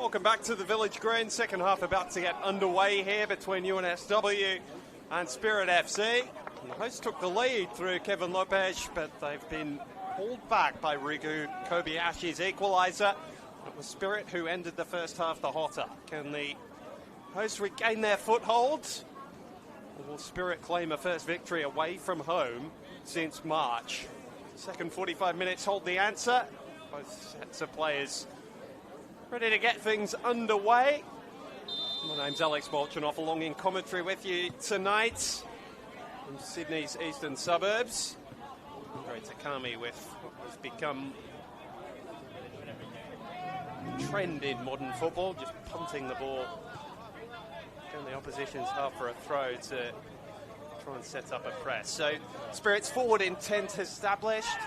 welcome back to the Village Green. Second half about to get underway here between UNSW and Spirit FC. And the hosts took the lead through Kevin Lopez, but they've been pulled back by Rigu Kobayashi's equaliser. It was Spirit who ended the first half the hotter. Can the hosts regain their foothold? Or will Spirit claim a first victory away from home since March? Second 45 minutes hold the answer. Both sets of players ready to get things underway. My name's Alex Bolchanoff, along in commentary with you tonight from Sydney's eastern suburbs. Andre Takami with what has become a trend in modern football, just punting the ball down the opposition's half for a throw to try and set up a press. So Spirit's forward intent established.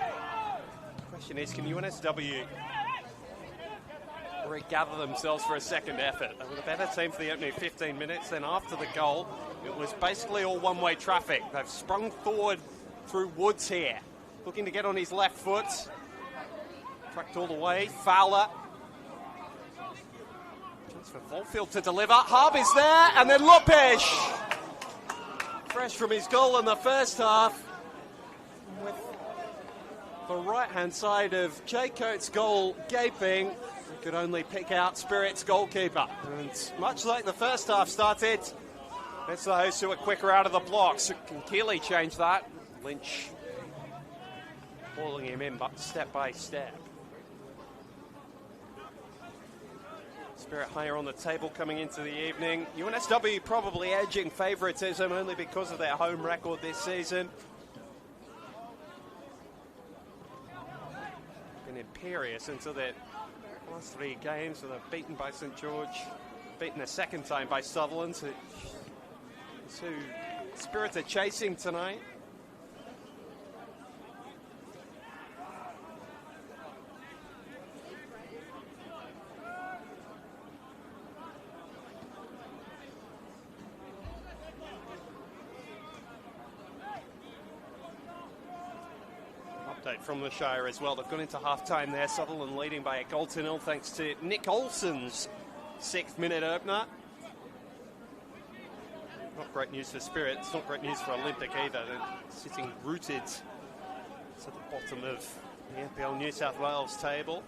The question is, can UNSW regather themselves for a second effort? They were the better team for the opening 15 minutes. Then after the goal, it was basically all one-way traffic. They've sprung forward through Woods here, looking to get on his left foot. Tracked all the way. Fowler. Chance for Volfield to deliver. Harb is there, and then Lopez. Fresh from his goal in the first half, with the right-hand side of Jay Coates' goal gaping. We could only pick out Spirit's goalkeeper. And much like the first half started, it's the hosts who are quicker out of the blocks. Can Keeley change that? Lynch pulling him in, but step by step. Spirit higher on the table coming into the evening. UNSW probably edging favouritism only because of their home record this season. Been imperious until their last 3 games, so they're beaten by St George, beaten a second time by Sutherland, who Spirit are chasing tonight. From the Shire as well. They've gone into half-time there. Sutherland leading by a goal to nil thanks to Nick Olsen's 6th-minute opener. Not great news for Spirit. It's not great news for Olympic either. They're sitting rooted to the bottom of the NPL New South Wales table.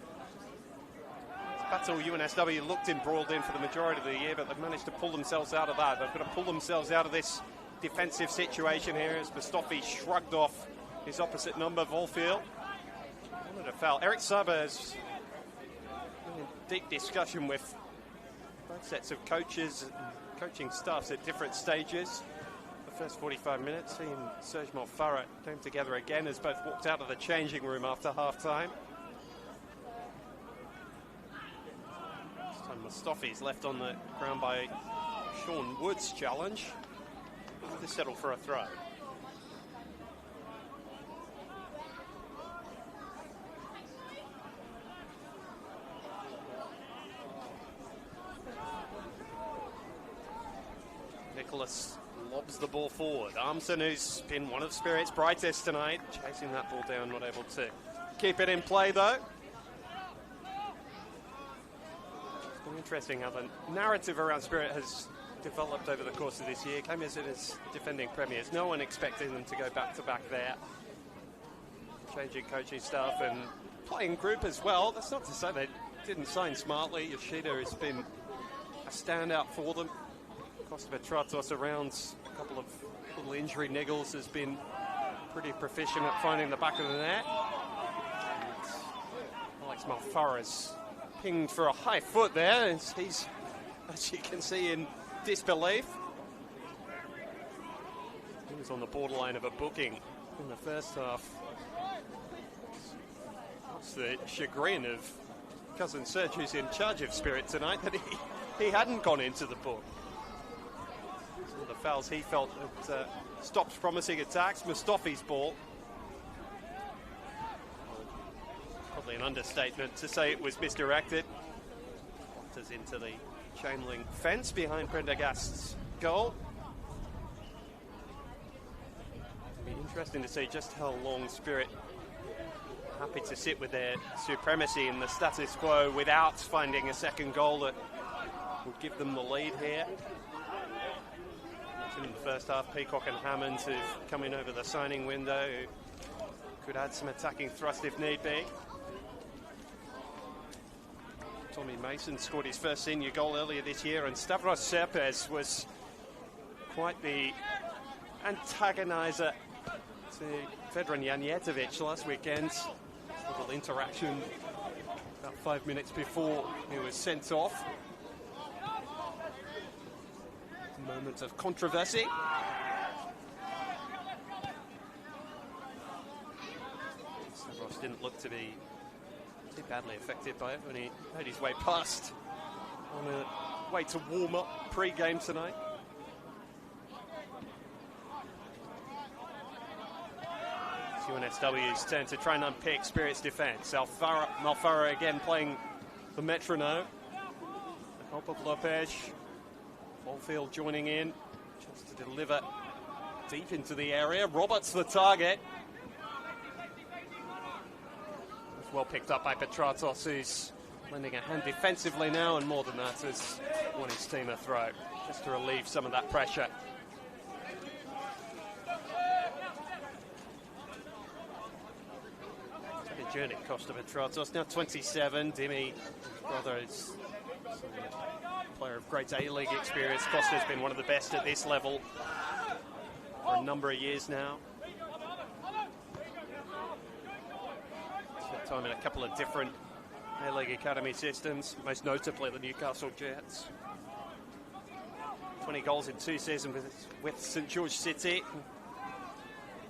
That's all UNSW looked embroiled in for the majority of the year, but they've managed to pull themselves out of that. They've got to pull themselves out of this defensive situation here as Mustafi shrugged off his opposite number, Volfield. Wanted a foul. Eric Sabers in deep discussion with both sets of coaches and coaching staffs at different stages. The first 45 minutes, he and Serge Malfarra came together again as both walked out of the changing room after half-time. This time Mustafi's left on the ground by Sean Wood's challenge. To settle for a throw. Nicholas lobs the ball forward. Armson, who's been one of Spirit's brightest tonight, chasing that ball down, not able to keep it in play though. It's been interesting how the narrative around Spirit has developed over the course of this year. Came as defending premiers. No one expecting them to go back-to-back there. Changing coaching staff and playing group as well. That's not to say they didn't sign smartly. Yoshida has been a standout for them. Costa Petratos around a couple of little injury niggles has been pretty proficient at finding the back of the net. And Alex Malfarra's pinged for a high foot there. He's, as you can see, in disbelief. He was on the borderline of a booking in the first half. It's the chagrin of Cousin Serge, who's in charge of Spirit tonight, that he hadn't gone into the book. Some of the fouls he felt had stopped promising attacks. Mustafi's ball. Probably an understatement to say it was misdirected. Wanders into the chain link fence behind Prendergast's goal. It'll be interesting to see just how long Spirit happy to sit with their supremacy in the status quo without finding a second goal that would give them the lead here. In the first half, Peacock and Hammond have come in over the signing window, who could add some attacking thrust if need be. Tommy Mason scored his first senior goal earlier this year, and Stavros Serpes was quite the antagonizer to Vedran Janjetovic last weekend. A little interaction about 5 minutes before he was sent off. A moment of controversy. Stavros didn't look to be too badly affected by it when he made his way past on a way to warm up pre-game tonight. It's UNSW's turn to try and unpick Spirit's defence. Malfara again playing the metronome. The help of Lopez. Caulfield joining in just to deliver deep into the area. Roberts the target. Well picked up by Petratos, who's lending a hand defensively now, and more than that, has won his team a throw, just to relieve some of that pressure. The journey cost of Petratos, now 27. Dimi, his brother, is a player of great A-League experience. Costa's been one of the best at this level for a number of years now. Time in a couple of different A-League academy systems, most notably the Newcastle Jets. 20 goals in 2 seasons with St George City.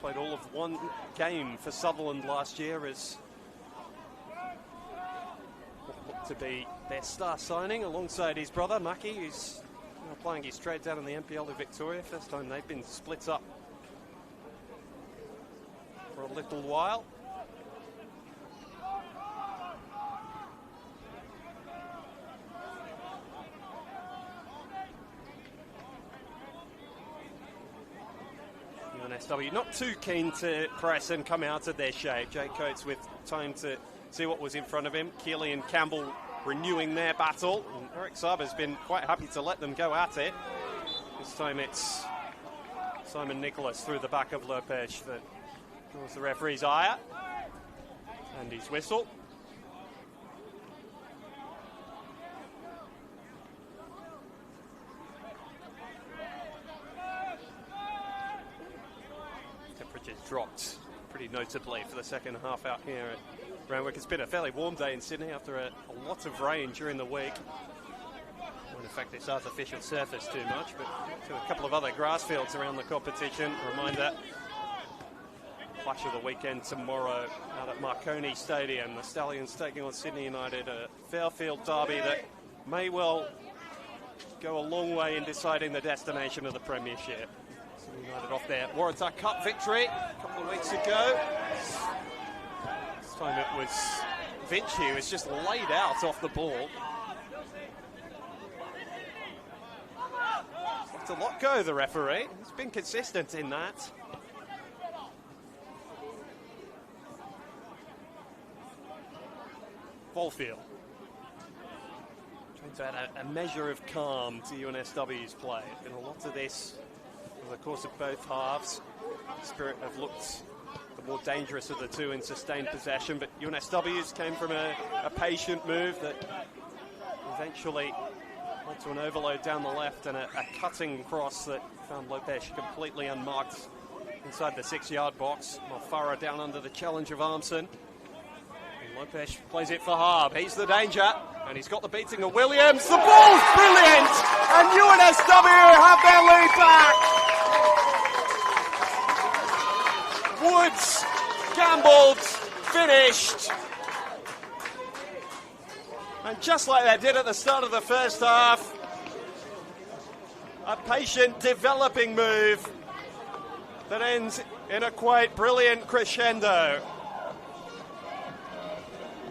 Played all of one game for Sutherland last year as what looked to be their star signing alongside his brother Maki, who's now playing his straight down in the NPL in Victoria. First time they've been split up for a little while. UNSW not too keen to press and come out of their shape. Jay Coates with time to see what was in front of him. Keeley and Campbell renewing their battle. And Eric Saber's been quite happy to let them go at it. This time it's Simon Nicholas through the back of Lopez that draws the referee's ire and his whistle. Dropped pretty notably for the second half out here at Randwick. It's been a fairly warm day in Sydney after a lot of rain during the week. Won't affect this artificial surface too much, but to a couple of other grass fields around the competition. A reminder, clash of the weekend tomorrow out at Marconi Stadium. The Stallions taking on Sydney United, a Fairfield derby that may well go a long way in deciding the destination of the Premiership. United off their Waratah Cup victory a couple of weeks ago. This time it was Vinci who was just laid out off the ball. Let a lot go, the referee. He's been consistent in that. Caulfield trying to add a measure of calm to UNSW's play. Been a lot of this over the course of both halves. Spirit have looked the more dangerous of the two in sustained possession, but UNSW's came from a patient move that eventually led to an overload down the left and a cutting cross that found Lopez completely unmarked inside the 6-yard box. Malfara down under the challenge of Armson. And Lopez plays it for Harb. He's the danger, and he's got the beating of Williams. The ball's brilliant, and UNSW have their lead back. Woods, gambled, finished. And just like they did at the start of the first half, a patient, developing move that ends in a quite brilliant crescendo.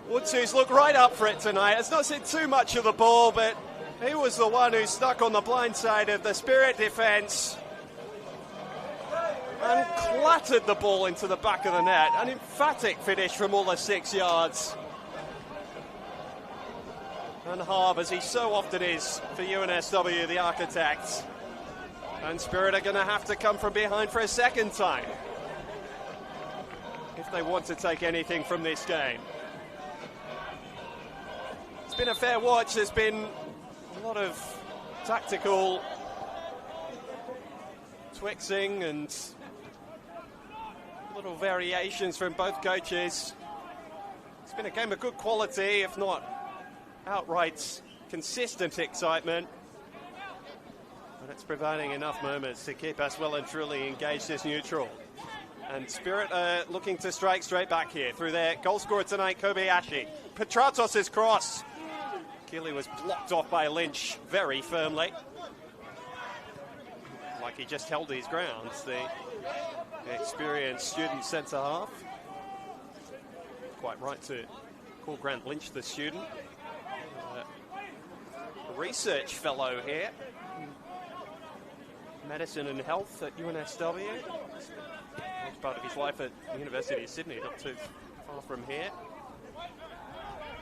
Woods, who's looked right up for it tonight, has not seen too much of the ball, but he was the one who stuck on the blind side of the Spirit defence. and clattered the ball into the back of the net. An emphatic finish from almost 6 yards. And Harb, as he so often is for UNSW, the architects. And Spirit are going to have to come from behind for a second time if they want to take anything from this game. It's been a fair watch. There's been a lot of tactical twixing and little variations from both coaches. It's been a game of good quality, if not outright consistent excitement. But it's providing enough moments to keep us well and truly engaged as neutral. And Spirit are looking to strike straight back here through their goal scorer tonight, Kobayashi. Petratos' cross. Keeley was blocked off by Lynch very firmly. Like he just held his ground, the experienced student centre half. Quite right to call Grant Lynch the student. A research fellow here. Medicine and health at UNSW. That's part of his life at the University of Sydney, not too far from here.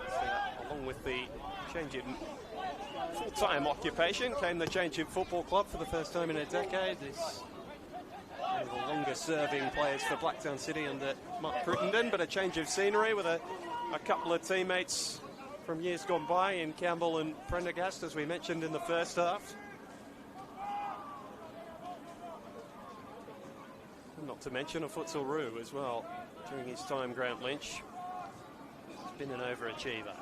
So, along with the change in full-time occupation came the change in football club for the first time in a decade. This one of the longest-serving players for Blacktown City under Mark Crittenden, but a change of scenery with a couple of teammates from years gone by in Campbell and Prendergast, as we mentioned in the first half. And not to mention a futsal Roo as well during his time, Grant Lynch. He's been an overachiever.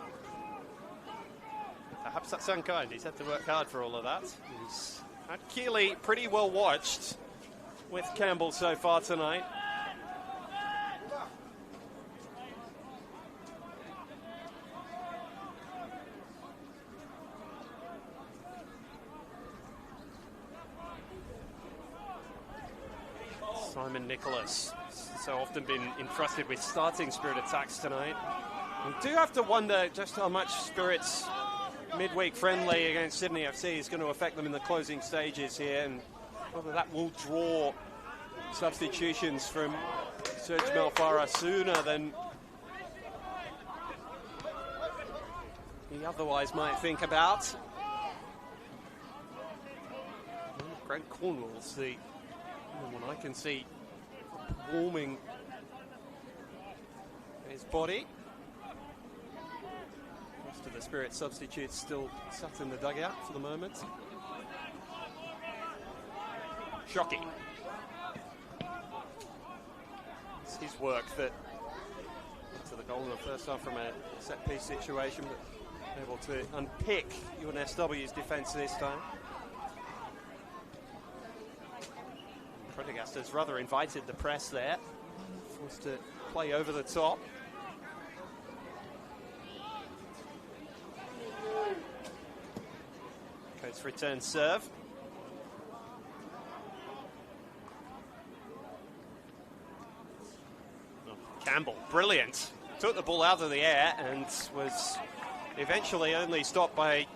Perhaps that's unkind. He's had to work hard for all of that. He's had Keeley pretty well watched with Campbell so far tonight. Simon Nicholas, so often been entrusted with starting Spirit attacks tonight. We do have to wonder just how much Spirit's midweek friendly against Sydney FC is going to affect them in the closing stages here, and whether that will draw substitutions from Serge Malfara sooner than he otherwise might think about. Grant Cornwall's the one I can see warming his body. Most of the Spirit substitutes still sat in the dugout for the moment. Shocking. It's his work that to the goal in the first half from a set-piece situation, but able to unpick UNSW's defence this time. Prendergast has rather invited the press there, forced to play over the top. Coates return serve. Oh, Campbell, brilliant. Took the ball out of the air and was eventually only stopped by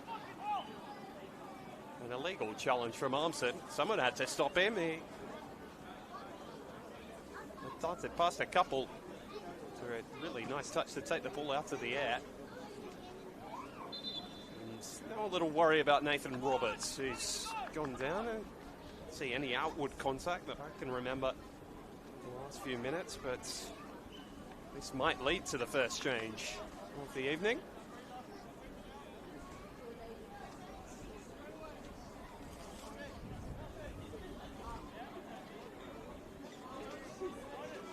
an illegal challenge from Armson. Someone had to stop him. He darted past a couple to a really nice touch to take the ball out of the air. And now a little worry about Nathan Roberts, who's gone down. I don't see any outward contact that I can remember in the last few minutes, but this might lead to the first change of the evening.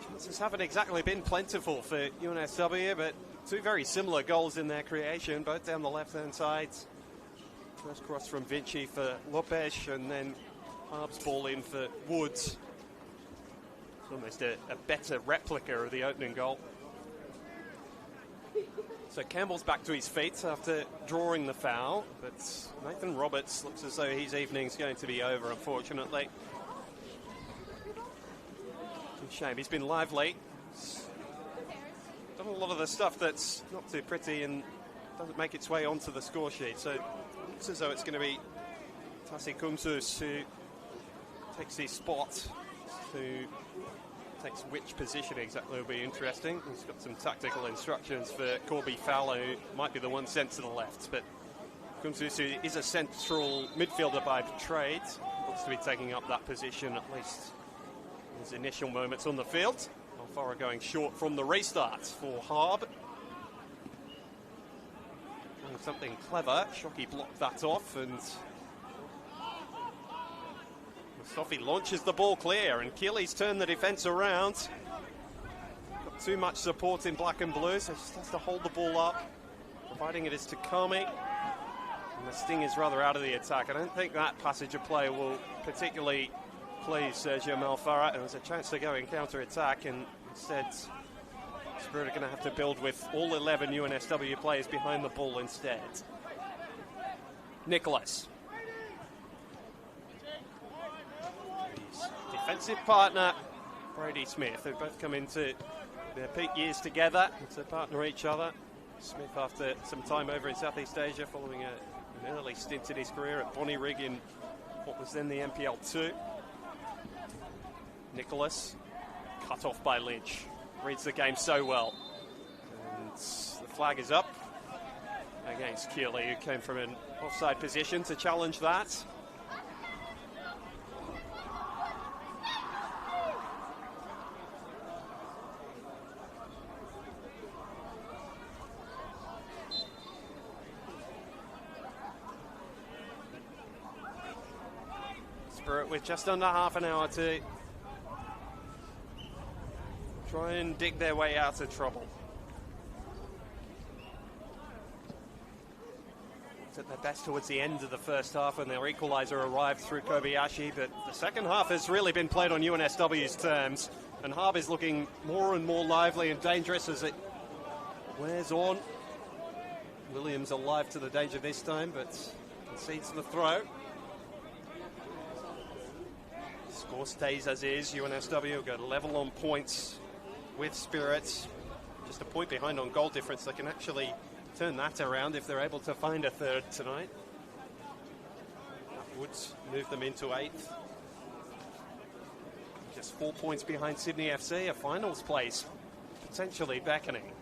Chances haven't exactly been plentiful for UNSW, but two very similar goals in their creation, both down the left-hand side. First cross from Vinci for Lopez, and then Harb's ball in for Woods. It's almost a better replica of the opening goal. So Campbell's back to his feet after drawing the foul, but Nathan Roberts looks as though his evening's going to be over, unfortunately. Shame, he's been lively. He's done a lot of the stuff that's not too pretty and doesn't make its way onto the score sheet. So it looks as though it's going to be Tassi Kumsus who takes his spot who takes which position exactly will be interesting. He's got some tactical instructions for Corby Fowler, who might be the one sent to the left, but Kumsusu is a central midfielder by trade. Looks to be taking up that position, at least in his initial moments on the field. Alfara going short from the restart for Harb. Doing something clever. Shockey blocked that off, and Mustafi launches the ball clear, and Keeley's turned the defence around. Got too much support in black and blue, so just has to hold the ball up. Providing it is to Kami. And the sting is rather out of the attack. I don't think that passage of play will particularly please Sergio Malfarra. And there's a chance to go in counter-attack, and instead Spirit are going to have to build with all 11 UNSW players behind the ball instead. Nicholas. His defensive partner, Brady Smith, who both come into their peak years together to partner each other. Smith, after some time over in Southeast Asia, following an early stint in his career at Bonnyrigg in what was then the NPL 2. Nicholas, cut off by Lynch. Reads the game so well. And the flag is up against Keeley, who came from an offside position to challenge that. Spirit with just under half an hour to try and dig their way out of trouble. It's at their best towards the end of the first half when their equaliser arrived through Kobayashi, but the second half has really been played on UNSW's terms, and Harb is looking more and more lively and dangerous as it wears on. Williams alive to the danger this time, but concedes the throw. Score stays as is. UNSW will go level on points with Spirit. Just a point behind on goal difference. They can actually turn that around if they're able to find a third tonight. That would move them into 8th. Just 4 points behind Sydney FC. A finals place potentially beckoning.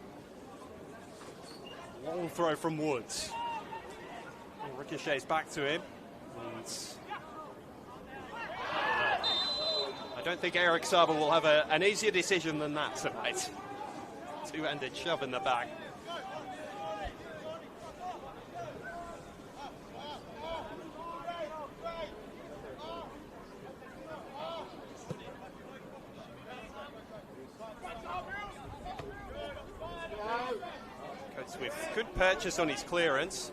Long throw from Woods. And ricochets back to him. And I don't think Eric Saba will have an easier decision than that tonight. Two-handed shove in the back. Coach Swift, good purchase on his clearance.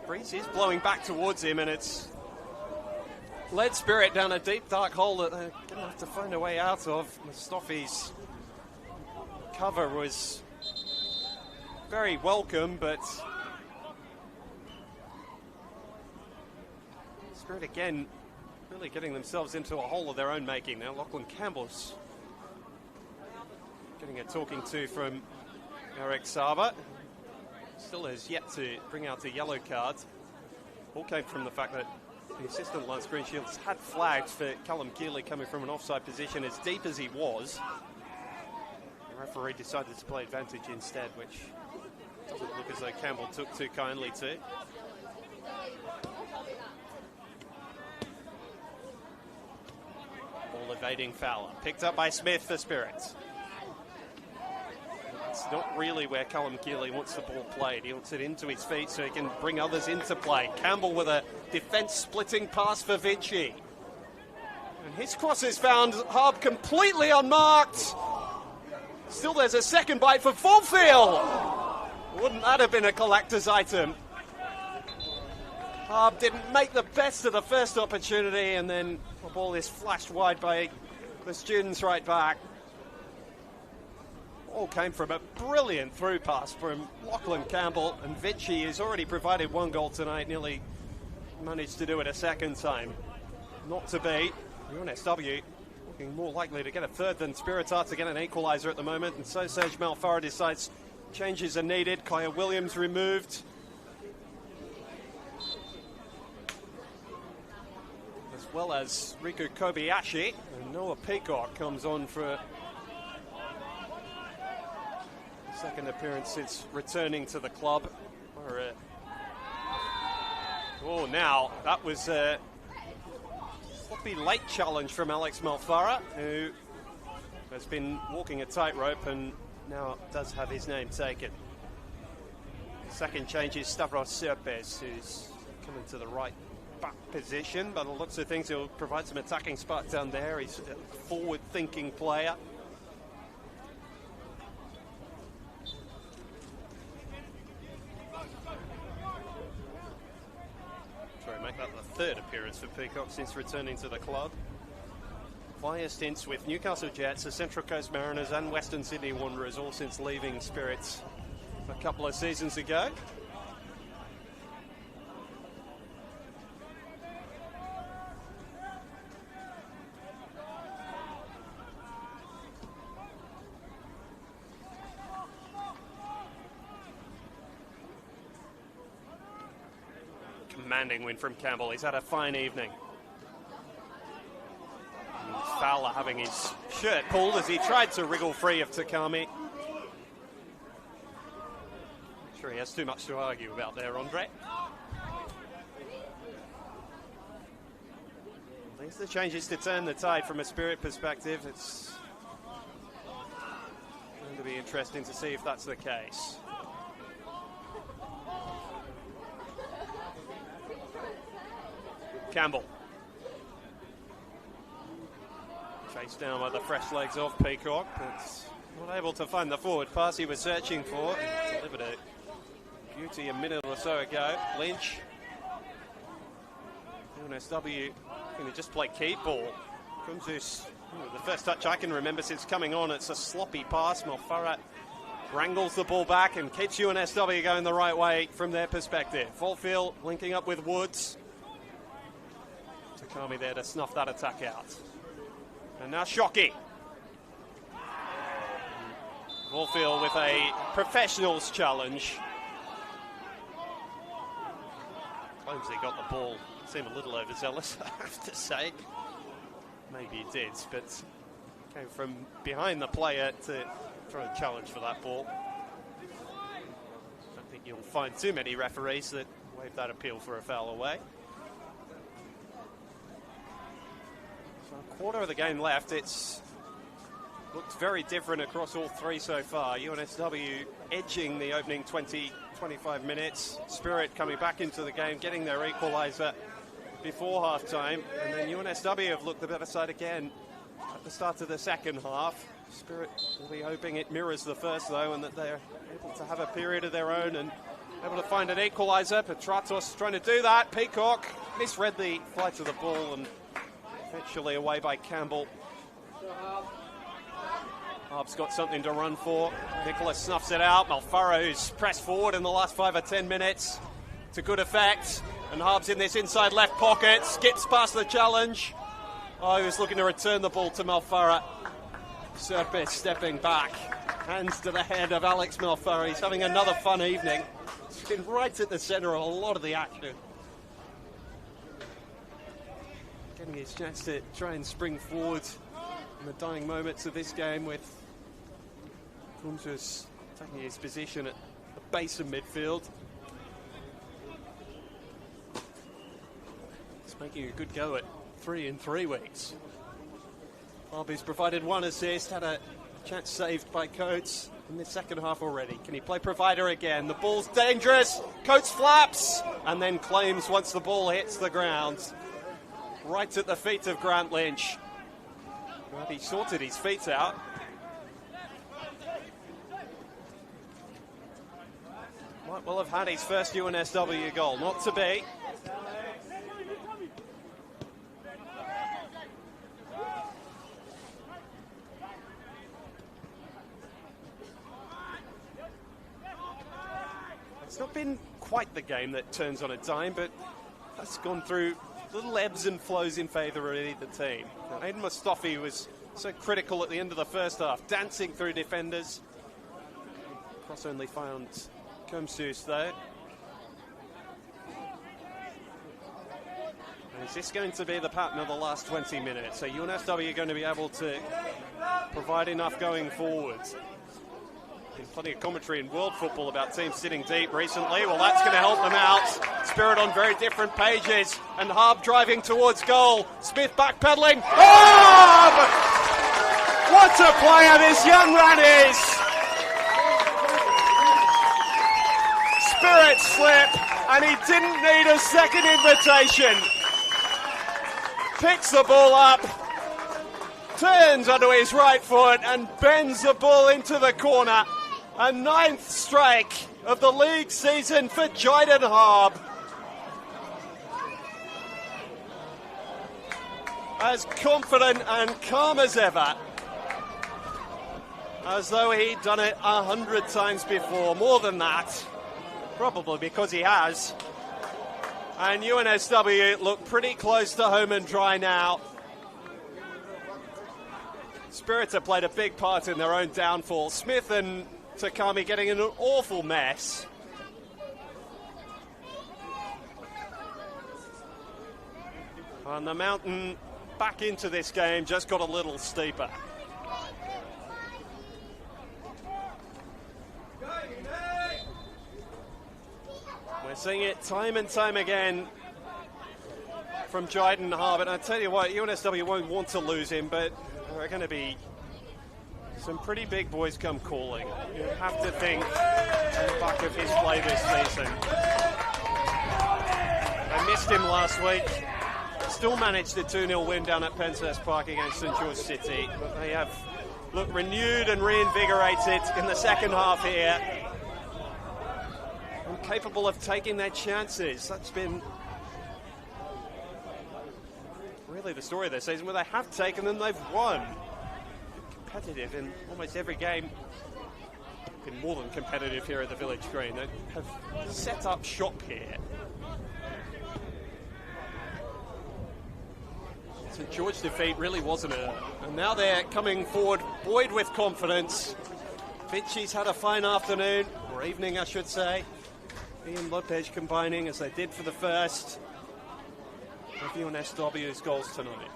Breeze is blowing back towards him, and it's led Spirit down a deep, dark hole that they're going to have to find a way out of. Mustafi's cover was very welcome, but Spirit again really getting themselves into a hole of their own making now. Lachlan Campbell's getting a talking to from Eric Saba. Still has yet to bring out a yellow card. All came from the fact that the assistant Lance Greenshields had flagged for Callum Keeley coming from an offside position as deep as he was. The referee decided to play advantage instead, which doesn't look as though Campbell took too kindly to. Ball evading Fowler. Picked up by Smith for Spirit. It's not really where Callum Keeley wants the ball played. He wants it into his feet so he can bring others into play. Campbell with a defence-splitting pass for Vinci. And his cross is found Harb completely unmarked. Still there's a second bite for Fulfield. Wouldn't that have been a collector's item? Harb didn't make the best of the first opportunity, and then the ball is flashed wide by the students right back. All came from a brilliant through pass from Lachlan Campbell, and Vinci has already provided one goal tonight, nearly managed to do it a second time. Not to be. UNSW looking more likely to get a third than Spirit are to get an equaliser at the moment, and so Serge Malfarra decides changes are needed. Kaya Williams removed. As well as Riku Kobayashi. And Noah Peacock comes on for a second appearance since returning to the club. Oh, now that was a sloppy late challenge from Alex Malfara, who has been walking a tightrope and now does have his name taken. Second change is Stavros Serpes, who's coming to the right back position, but lots of things, he'll provide some attacking spot down there. He's a forward-thinking player. Try to make that the third appearance for Peacock since returning to the club. Via stints with Newcastle Jets, the Central Coast Mariners and Western Sydney Wanderers, all since leaving Spirits a couple of seasons ago. Commanding win from Campbell. He's had a fine evening. And Fowler having his shirt pulled as he tried to wriggle free of Takami. Sure, he has too much to argue about there, Andre. These are the changes to turn the tide from a Spirit perspective. It's going to be interesting to see if that's the case. Campbell. Chased down by the fresh legs of Peacock, but not able to find the forward pass he was searching for. Delivered it. Beauty a minute or so ago. Lynch. UNSW going to just play keep ball. Kunzus, the first touch I can remember since coming on. It's a sloppy pass. Malfara wrangles the ball back and keeps UNSW going the right way from their perspective. Fulfield linking up with Woods. Takami there to snuff that attack out. And now Shockey. Fulfield with a professionals challenge. Claims he got the ball. Seemed a little overzealous, I have to say. Maybe he did, but came from behind the player to try to challenge for that ball. I don't think you'll find too many referees that waive that appeal for a foul away. So a quarter of the game left. It's looked very different across all three so far. UNSW edging the opening 20-25 minutes. Spirit coming back into the game, getting their equaliser before half-time. And then UNSW have looked the better side again at the start of the second half. Spirit will be hoping it mirrors the first, though, and that they're able to have a period of their own and able to find an equaliser. Petratos trying to do that. Peacock misread the flight of the ball and eventually away by Campbell. Harb's got something to run for. Nicholas snuffs it out. Malfara, who's pressed forward in the last 5 or 10 minutes to good effect. And Harb's in this inside left pocket. Skips past the challenge. Oh, he was looking to return the ball to Malfara. Serpis stepping back. Hands to the head of Alex Malfara. He's having another fun evening. He's been right at the centre of a lot of the action. Getting his chance to try and spring forward in the dying moments of this game, with Kunzus taking his position at the base of midfield. He's making a good go at 3 in 3 weeks. Harby's provided 1 assist, had a chance saved by Coates in the second half already. Can he play provider again? The ball's dangerous. Coates flaps and then claims once the ball hits the ground. Right at the feet of Grant Lynch. Well, he sorted his feet out. Might well have had his first UNSW goal. Not to be. It's not been quite the game that turns on a dime, but that's gone through little ebbs and flows in favour of either team. Now, Aiden Mustafi was so critical at the end of the first half, dancing through defenders. Cross only found Komsus though. Is this going to be the pattern of the last 20 minutes? Are UNSW going to be able to provide enough going forwards? There's plenty of commentary in world football about teams sitting deep recently. Well, that's going to help them out. Spirit on very different pages. And Harb driving towards goal. Smith backpedaling. Harb! What a player this young man is! Spirit slip, and he didn't need a second invitation. Picks the ball up, turns onto his right foot and bends the ball into the corner. A 9th strike of the league season for Jayden Harb. As confident and calm as ever. As though he'd done it 100 times before, more than that. Probably because he has. And UNSW look pretty close to home and dry now. Spirits have played a big part in their own downfall. Smith and Takami getting in an awful mess. And the mountain back into this game just got a little steeper. We're seeing it time and time again from Jayden Harb. And I tell you what, UNSW won't want to lose him, but there are going to be some pretty big boys come calling. You have to think on the back of his play this season. I missed him last week. Still managed a 2-0 win down at Penshurst Park against St George City. But they have looked renewed and reinvigorated in the second half here. And capable of taking their chances. That's been really the story of their season, where they have taken them, they've won. Competitive in almost every game. Been more than competitive here at the Village Green. They have set up shop here. St George defeat really wasn't and now they're coming forward buoyed with confidence. Vinci's had a fine afternoon, or evening I should say. Ian Lopez combining as they did for the first of UNSW's goals tonight.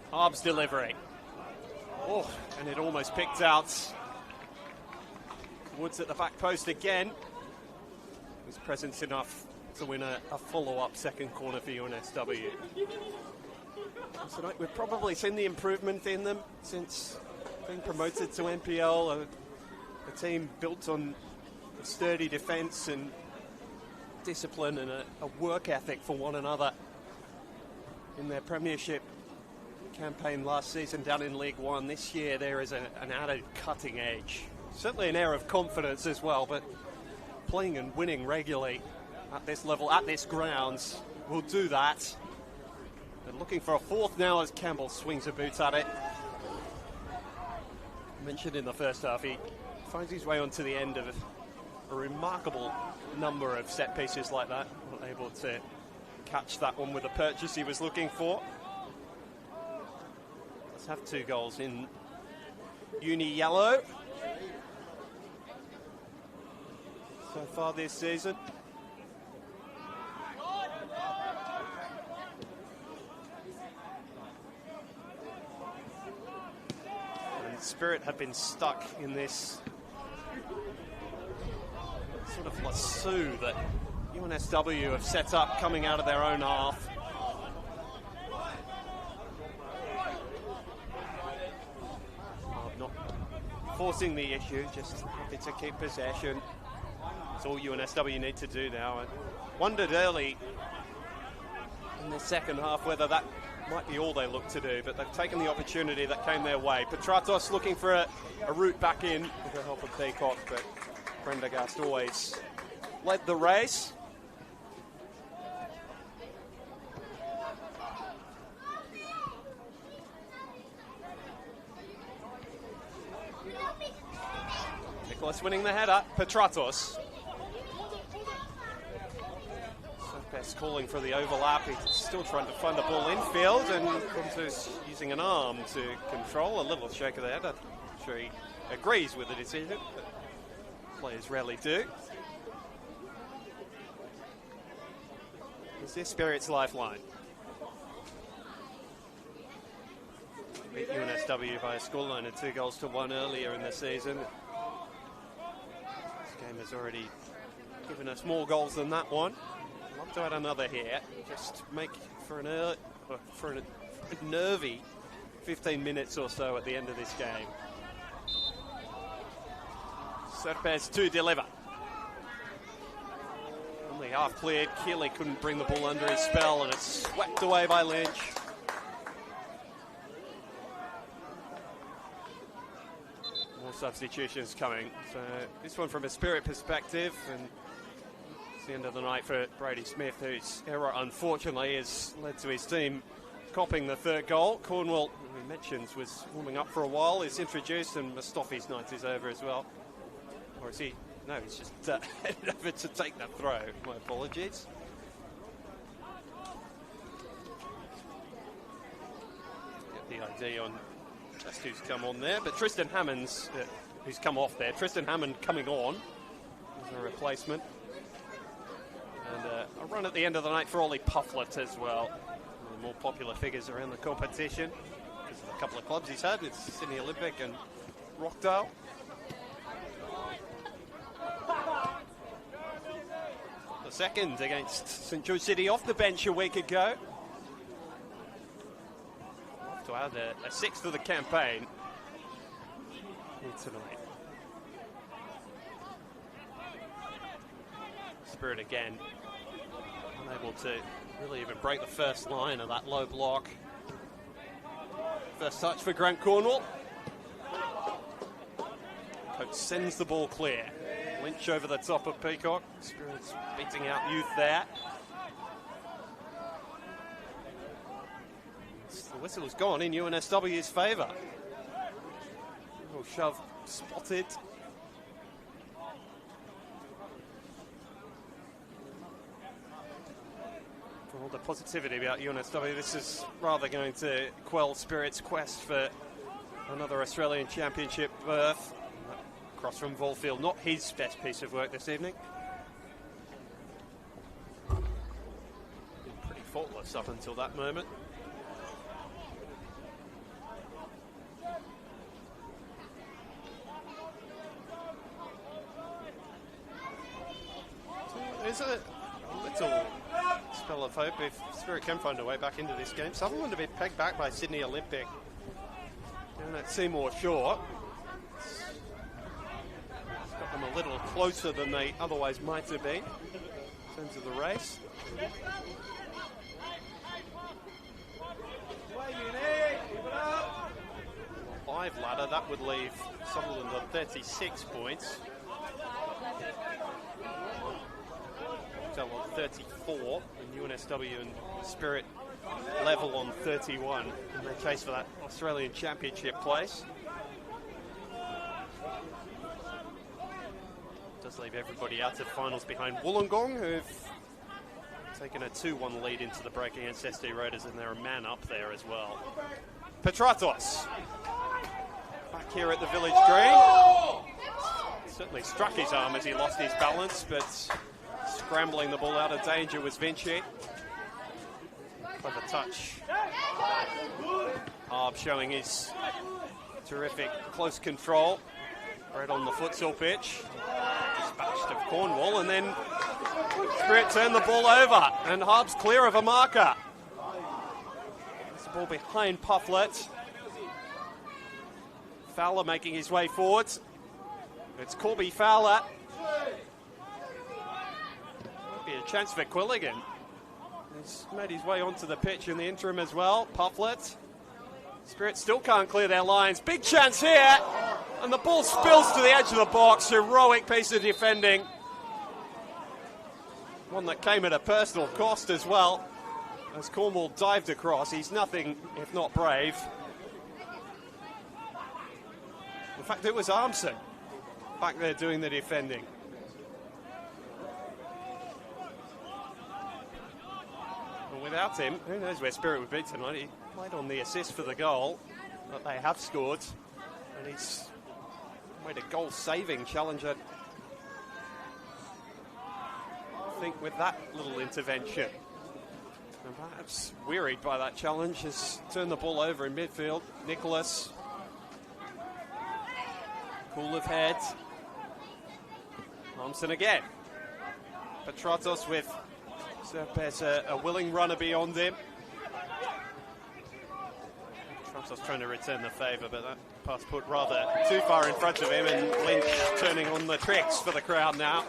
Harb's delivery. Oh, and it almost picked out. Woods at the back post again. Was presence enough to win a follow-up second corner for UNSW. Tonight we've probably seen the improvement in them since being promoted to NPL. A team built on a sturdy defence and discipline and a work ethic for one another in their premiership campaign last season down in League One. This year there is an added cutting edge. Certainly an air of confidence as well, but playing and winning regularly at this level, at this grounds, will do that. They're looking for a fourth now as Campbell swings a boot at it. Mentioned in the first half, he finds his way onto the end of a remarkable number of set pieces like that. Not able to catch that one with the purchase he was looking for. Let's have 2 goals in uni yellow so far this season. And Spirit have been stuck in this sort of lasso that UNSW have set up coming out of their own half. Not forcing the issue, just happy to keep possession. That's all UNSW need to do now. I wondered early in the second half whether that might be all they look to do, but they've taken the opportunity that came their way. Petratos looking for a route back in with the help of Peacock, but Prendergast always led the race. Nicholas winning the header. Petratos calling for the overlap. He's still trying to find the ball infield, and Kuntu's using an arm to control. A little shake of the head. I'm sure he agrees with the decision, but players rarely do. Is this Spirit's lifeline? Beat UNSW by a scoreline of 2-1 earlier in the season. This game has already given us more goals than that one. I'd love to add another here. Just make for a nervy 15 minutes or so at the end of this game. Serpes to deliver. Only half cleared. Keeley couldn't bring the ball under his spell, and it's swept away by Lynch. More substitutions coming. So this one from a Spirit perspective, and it's the end of the night for Brady Smith, whose error unfortunately has led to his team copping the third goal. Cornwall, who we mentioned, was warming up for a while, is introduced, and Mustafi's night is over as well. Or is he? No, he's just headed over to take that throw. My apologies. Get the ID on just who's come on there. But Tristan Hammond's, who's come off there. Tristan Hammond coming on as a replacement. And a run at the end of the night for Ollie Pufflet as well. One of the more popular figures around the competition. Because of a couple of clubs he's had. It's Sydney Olympic and Rockdale. The second against St George City off the bench a week ago. To add a sixth to the campaign here tonight. Spirit again unable to really even break the first line of that low block. First touch for Grant Cornwall. Coach sends the ball clear. Lynch over the top of Peacock. Spirit's beating out Youth there. The whistle's gone in UNSW's favour. Little shove spotted. For all the positivity about UNSW, this is rather going to quell Spirit's quest for another Australian Championship berth. Across from Volfield, not his best piece of work this evening. Pretty faultless up until that moment. There's a little spell of hope if Spirit can find a way back into this game. Sutherland a bit pegged back by Sydney Olympic. Down at Seymour Shore. Got them a little closer than they otherwise might have been in terms of the race. Five ladder, that would leave Sutherland on 36 points. On 34, and UNSW and Spirit level on 31 in their chase for that Australian Championship place. Does leave everybody out of finals behind Wollongong, who've taken a 2-1 lead into the break against SD Raiders, and they're a man up there as well. Petratos back here at the Village Green. Certainly struck his arm as he lost his balance, but scrambling the ball out of danger was Vinci. Clever touch. Harb showing his terrific close control. Right on the futsal pitch. Dispatched of Cornwall, and then Spirit turned the ball over, and Harb's clear of a marker. It's the ball behind Pufflet. Fowler making his way forwards. It's Corby Fowler. Be a chance for Quilligan. He's made his way onto the pitch in the interim as well. Pufflet. Spirit still can't clear their lines. Big chance here. And the ball spills to the edge of the box. Heroic piece of defending. One that came at a personal cost as well. As Cornwall dived across. He's nothing if not brave. In fact, it was Armson back there doing the defending. without him, who knows where Spirit would be tonight. He played on the assist for the goal, but they have scored, and he's made a goal-saving challenge. I think with that little intervention, and perhaps wearied by that challenge, has turned the ball over in midfield. Nicholas, cool of head. Thompson again. Petratos with Serpes, a willing runner beyond him. Petratos trying to return the favour, but that pass put rather too far in front of him, and Lynch turning on the tricks for the crowd now.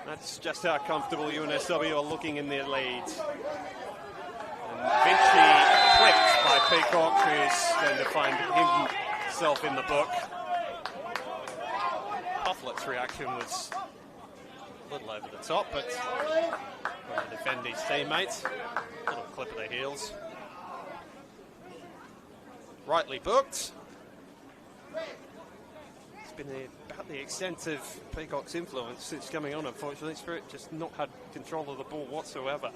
That's just how comfortable UNSW are looking in their lead. And Vinci clipped by Peacock, who's going to find himself in the book. Pufflett's reaction was a little over the top, but trying to defend his teammates. A little clip of the heels. Rightly booked. It's been about the extent of Peacock's influence since coming on, unfortunately. Spirit just not had control of the ball whatsoever.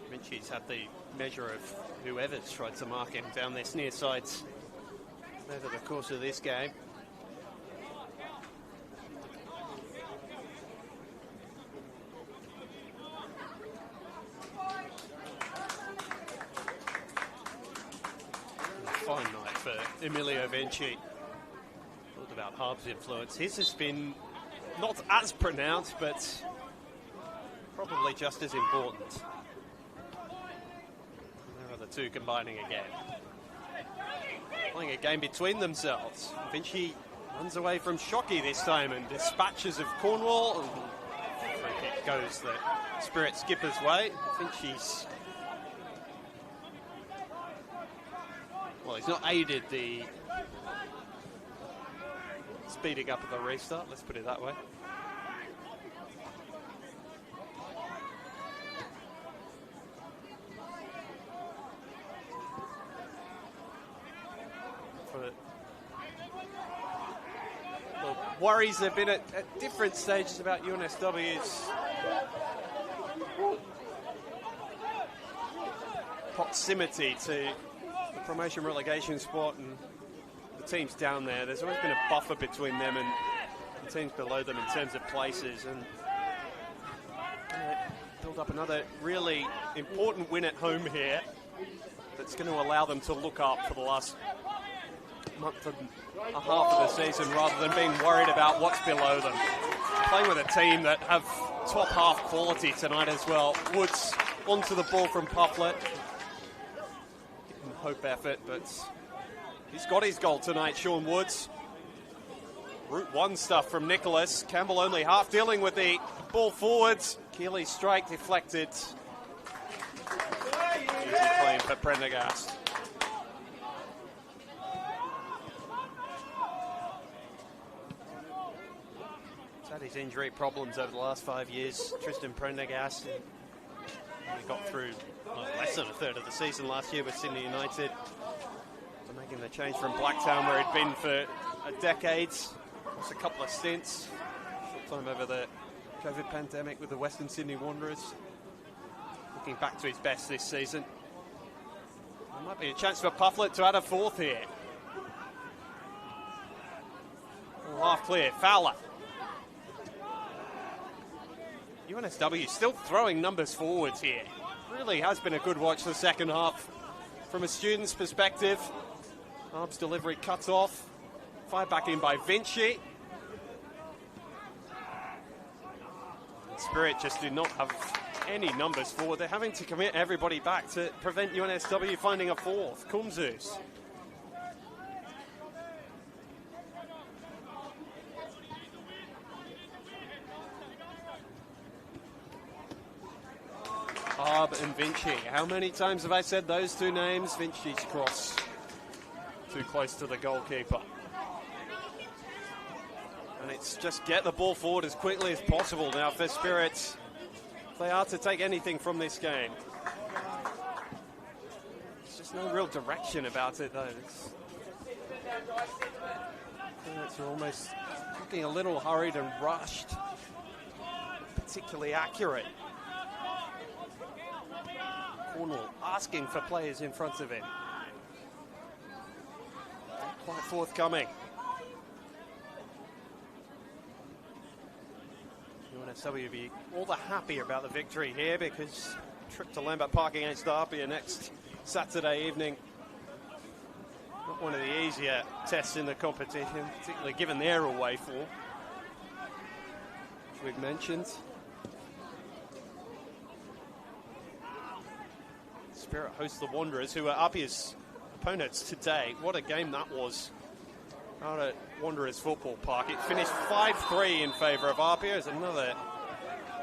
Vinci's had the measure of whoever's tried to mark him down this near sides over the course of this game. A fine night for Emilio Vinci. Talked about Harb's influence. His has been not as pronounced, but probably just as important. There are the two combining again. Playing a game between themselves. Vinci runs away from Shockey this time and dispatches of Cornwall. And the free kick goes the Spirit skipper's way. Vinci's... well, he's not aided the speeding up of the restart, let's put it that way. The worries have been at different stages about UNSW's proximity to the promotion relegation spot and the teams down there. There's always been a buffer between them and the teams below them in terms of places, and build up another really important win at home here that's going to allow them to look up for the last month and a half of the season rather than being worried about what's below them. Playing with a team that have top half quality tonight as well. Woods onto the ball from Pufflet. Hope effort, but he's got his goal tonight, Sean Woods. Route 1 stuff from Nicholas. Campbell only half dealing with the ball forwards. Keeley's strike deflected. Easy playing for Prendergast. He's had his injury problems over the last 5 years. Tristan Prendergast. He got through less than a third of the season last year with Sydney United. So making the change from Blacktown, where he'd been for a decade. Just a couple of stints. Short time over the COVID pandemic with the Western Sydney Wanderers. Looking back to his best this season. There might be a chance for Pufflet to add a fourth here. All half clear. Fowler. UNSW still throwing numbers forwards here. Really has been a good watch the second half from a student's perspective. Harb's delivery cuts off. Fired back in by Vinci. Spirit just do not have any numbers forward. They're having to commit everybody back to prevent UNSW finding a fourth. Kumzus. Harb and Vinci. How many times have I said those two names? Vinci's cross. Too close to the goalkeeper. And it's just get the ball forward as quickly as possible now for Spirit. If they are to take anything from this game. There's just no real direction about it, though. Opponents are almost looking a little hurried and rushed. Particularly accurate. Cornwall asking for players in front of him. Not quite forthcoming. UNSW will be all the happier about the victory here because trip to Lambert Park against Derby next Saturday evening. Not one of the easier tests in the competition, particularly given their away form, which we've mentioned. Spirit hosts the Wanderers, who are Appia's opponents today. What a game that was out at Wanderers Football Park. It finished 5-3 in favour of Appia as another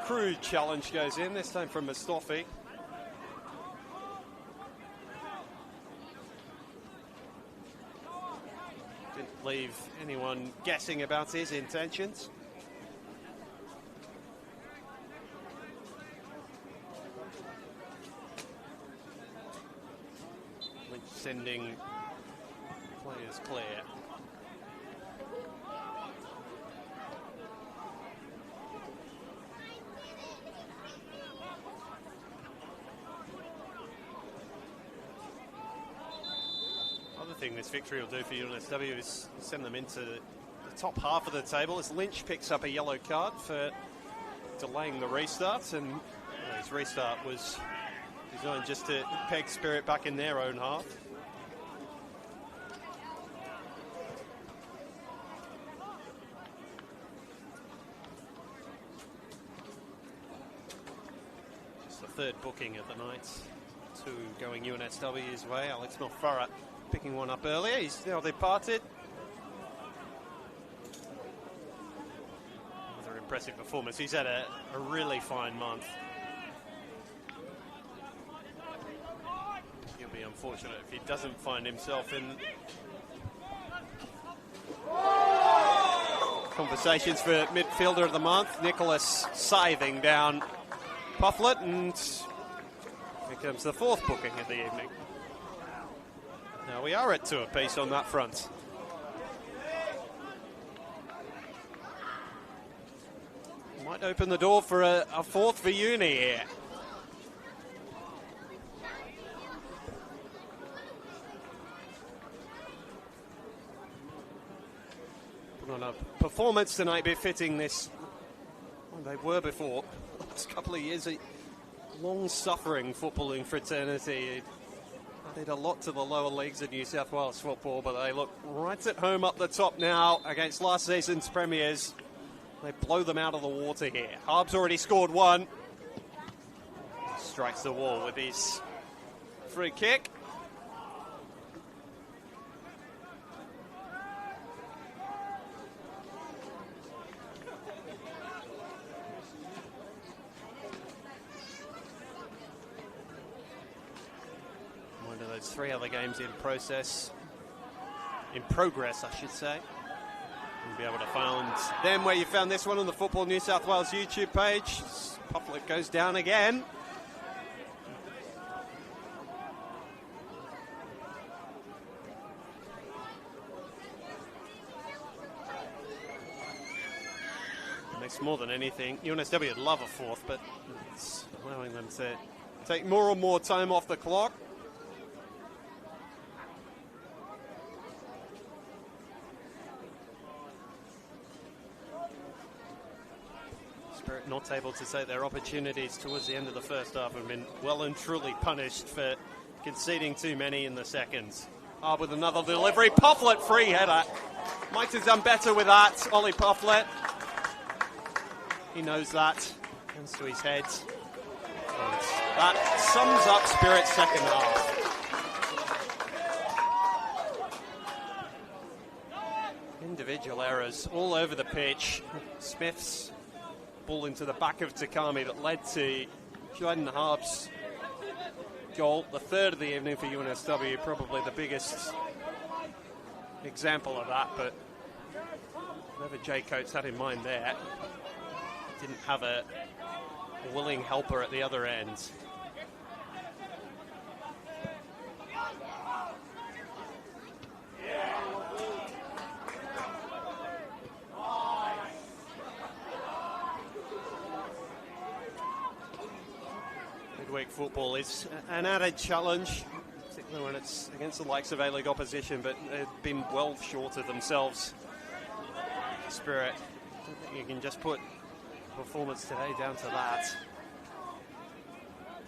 crude challenge goes in, this time from Mustafi. Didn't leave anyone guessing about his intentions. Lynch sending players clear. Thing this victory will do for UNSW is send them into the top half of the table as Lynch picks up a yellow card for delaying the restart, and his restart was designed just to peg Spirit back in their own half. Just the third booking of the night, two going UNSW's way. Alex Milfarra picking one up earlier. He's now departed. Another impressive performance. He's had a really fine month. He'll be unfortunate if he doesn't find himself in conversations for midfielder of the month. Nicholas scything down Pufflet, and here comes the fourth booking of the evening. Now we are at two apiece on that front. Might open the door for a fourth for Uni here. Put on a performance tonight befitting this. Well, they were before. Last couple of years, a long-suffering footballing fraternity. Did a lot to the lower leagues of New South Wales football, but they look right at home up the top now against last season's premiers. They blow them out of the water here. Harb's already scored one. Strikes the wall with his free kick. Three other games in progress, I should say. You'll be able to find them where you found this one on the Football New South Wales YouTube page. Pufflet goes down again. Makes more than anything. UNSW would love a fourth, but it's allowing them to take more and more time off the clock. Not able to take their opportunities towards the end of the first half and been well and truly punished for conceding too many in the seconds. With another delivery. Pufflet free header. Might have done better with that, Ollie Pufflet. He knows that. Comes to his head. And that sums up Spirit's second half. Individual errors all over the pitch. Smith's ball into the back of Takami that led to Jordan Harb's goal, the third of the evening for UNSW, probably the biggest example of that, but whatever Jay Coates had in mind there, didn't have a willing helper at the other end. midweek football is an added challenge, particularly when it's against the likes of A-League opposition, but they've been well short of themselves. Spirit, I don't think you can just put performance today down to that.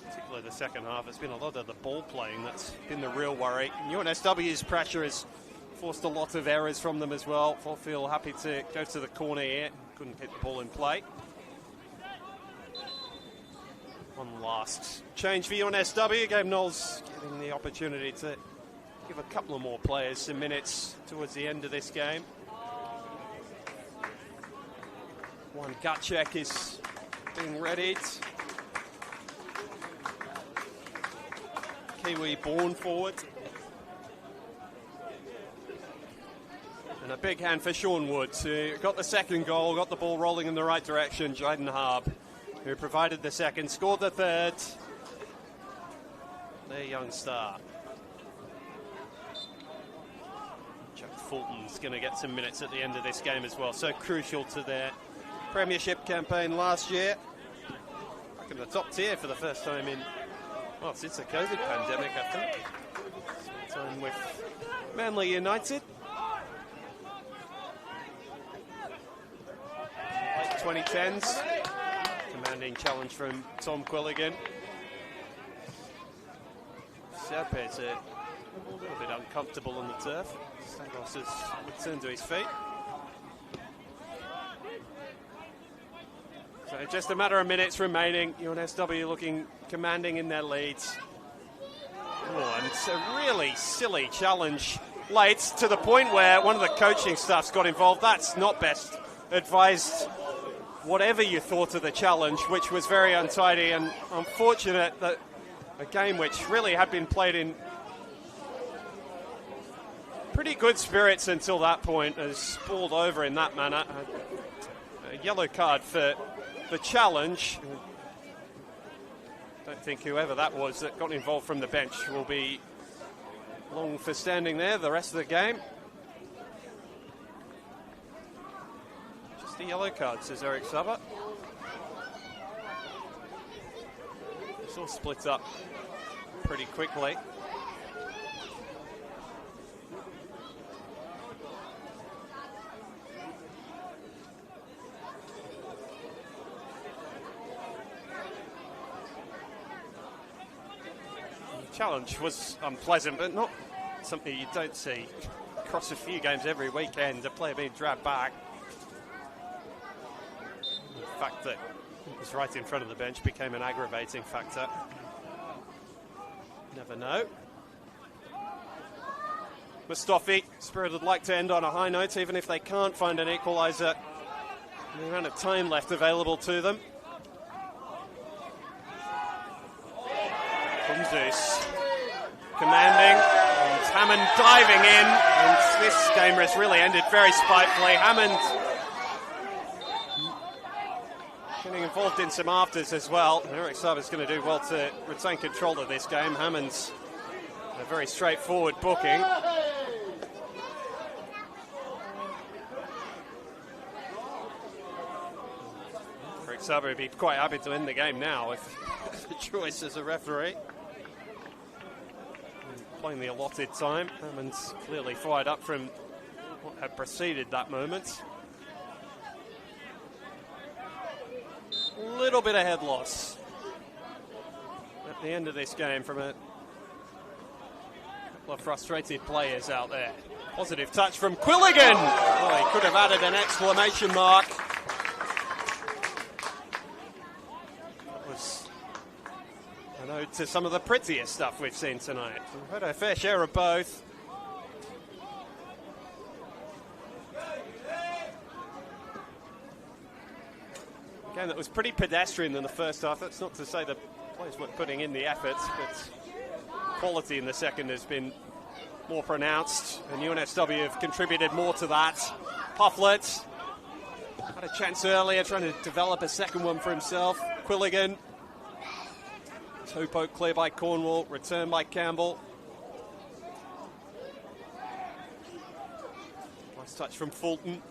Particularly the second half, it's been a lot of the ball playing that's been the real worry. UNSW's pressure has forced a lot of errors from them as well. Feel happy to go to the corner here, couldn't hit the ball in play. One last change for UNSW, gave Knowles getting the opportunity to give a couple of more players some minutes towards the end of this game. One gut check is being readied. Kiwi born forward. And a big hand for Sean Woods, who got the second goal, got the ball rolling in the right direction. Jaden Harb, who provided the second, scored the third. Their young star. Chuck Fulton's going to get some minutes at the end of this game as well. So crucial to their Premiership campaign last year. Back in the top tier for the first time in, well, since the COVID pandemic, I think. Time with Manly United. Late 2010s. Commanding challenge from Tom Quilligan. Serpet's a little bit uncomfortable on the turf. Sagos has returned to his feet. So just a matter of minutes remaining. UNSW looking commanding in their leads. Oh, and it's a really silly challenge late, to the point where one of the coaching staffs got involved. That's not best advised, whatever you thought of the challenge, which was very untidy and unfortunate that a game which really had been played in pretty good spirits until that point has spalled over in that manner. A yellow card for the challenge. I don't think whoever that was that got involved from the bench will be long for standing there the rest of the game. Just a yellow card, says Eric Subbott. This all splits up pretty quickly. Challenge was unpleasant, but not something you don't see across a few games every weekend. A player being dragged back. The fact that it was right in front of the bench became an aggravating factor. Never know. Mustafi, Spirit would like to end on a high note, even if they can't find an equaliser. The amount of time left available to them. Kunduz commanding, and Hammond diving in, and this game has really ended very spitefully. Hammond getting involved in some afters as well. Eric Sub is going to do well to retain control of this game. Hammond's a very straightforward booking. Eric Sub would be quite happy to end the game now if the choice as a referee. Playing the allotted time. Hammond's clearly fired up from what had preceded that moment. A little bit of head loss at the end of this game from a couple of frustrated players out there. Positive touch from Quilligan. Oh, he could have added an exclamation mark. That was an ode to some of the prettiest stuff we've seen tonight. We've had a fair share of both. A game that was pretty pedestrian in the first half. That's not to say the players weren't putting in the efforts, but quality in the second has been more pronounced, and UNSW have contributed more to that. Pufflet had a chance earlier, trying to develop a second one for himself. Quilligan. Toe poke clear by Cornwall, return by Campbell. Nice touch from Fulton.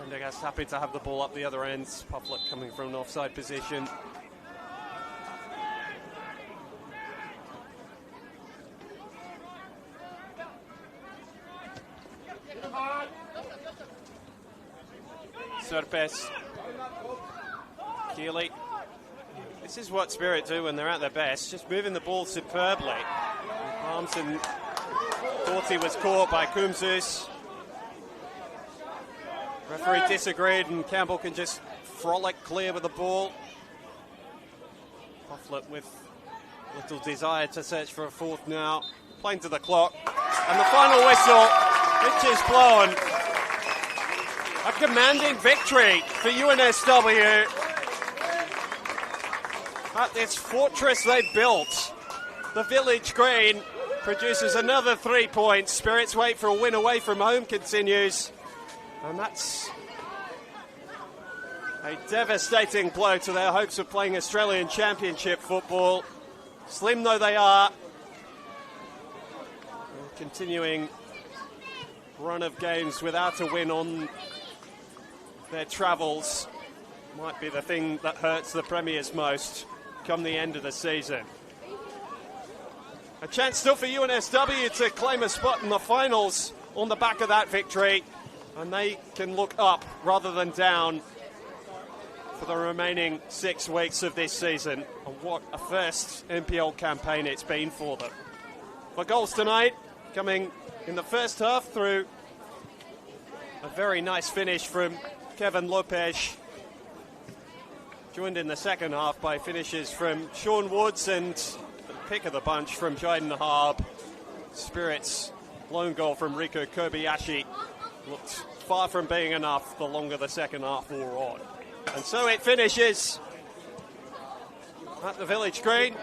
Prendergast happy to have the ball up the other end. Pufflet coming from an offside position. Serpes. Keeley. This is what Spirit do when they're at their best, just moving the ball superbly. Armson thought he was caught by Kumzus. Referee disagreed and Campbell can just frolic clear with the ball. Pufflet with little desire to search for a fourth now. Playing to the clock. And the final whistle, which is blown. A commanding victory for UNSW. At this fortress they built, the Village Green produces another 3 points. Spirit's wait for a win away from home continues. And that's a devastating blow to their hopes of playing Australian Championship football. Slim though they are, continuing run of games without a win on their travels might be the thing that hurts the Premiers most come the end of the season. A chance still for UNSW to claim a spot in the finals on the back of that victory, and they can look up rather than down for the remaining 6 weeks of this season. And what a first NPL campaign it's been for them. For goals tonight, coming in the first half through a very nice finish from Kevin Lopez, joined in the second half by finishes from Sean Woods and the pick of the bunch from Jaden Harb. Spirit's lone goal from Riku Kobayashi looked far from being enough the longer the second half wore on. And so it finishes at the Village Green.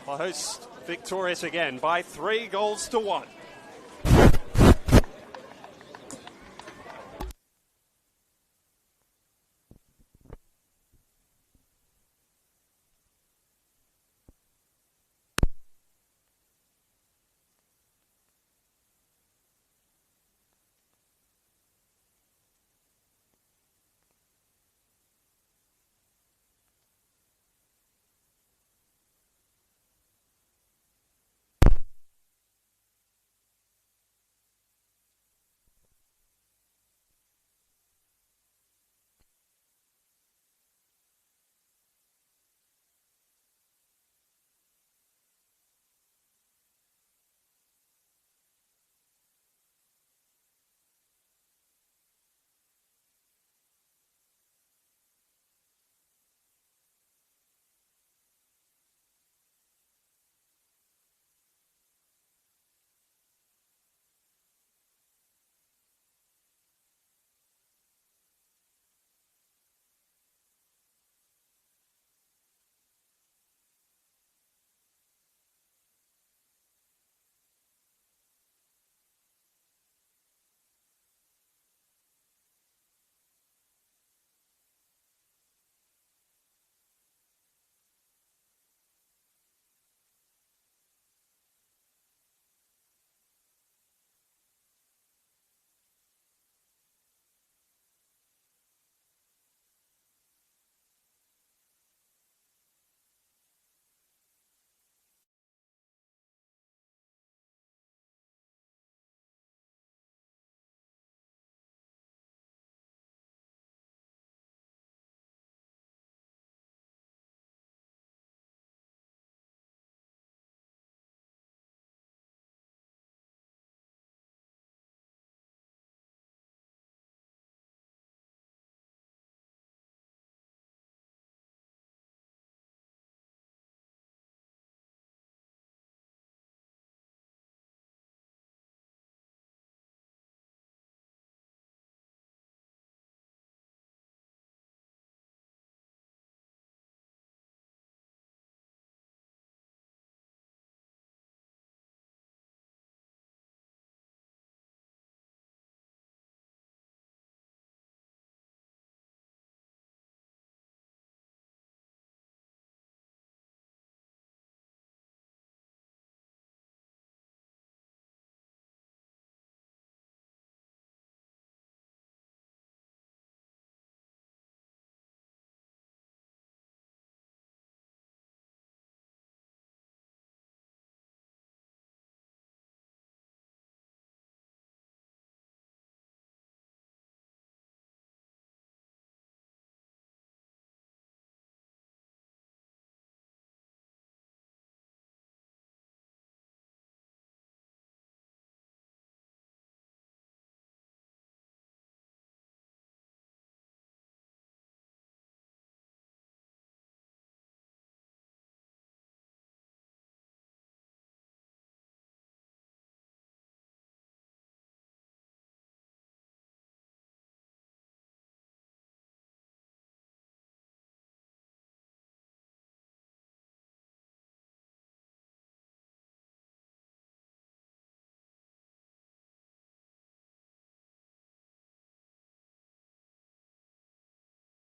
The hosts victorious again by 3 goals to 1.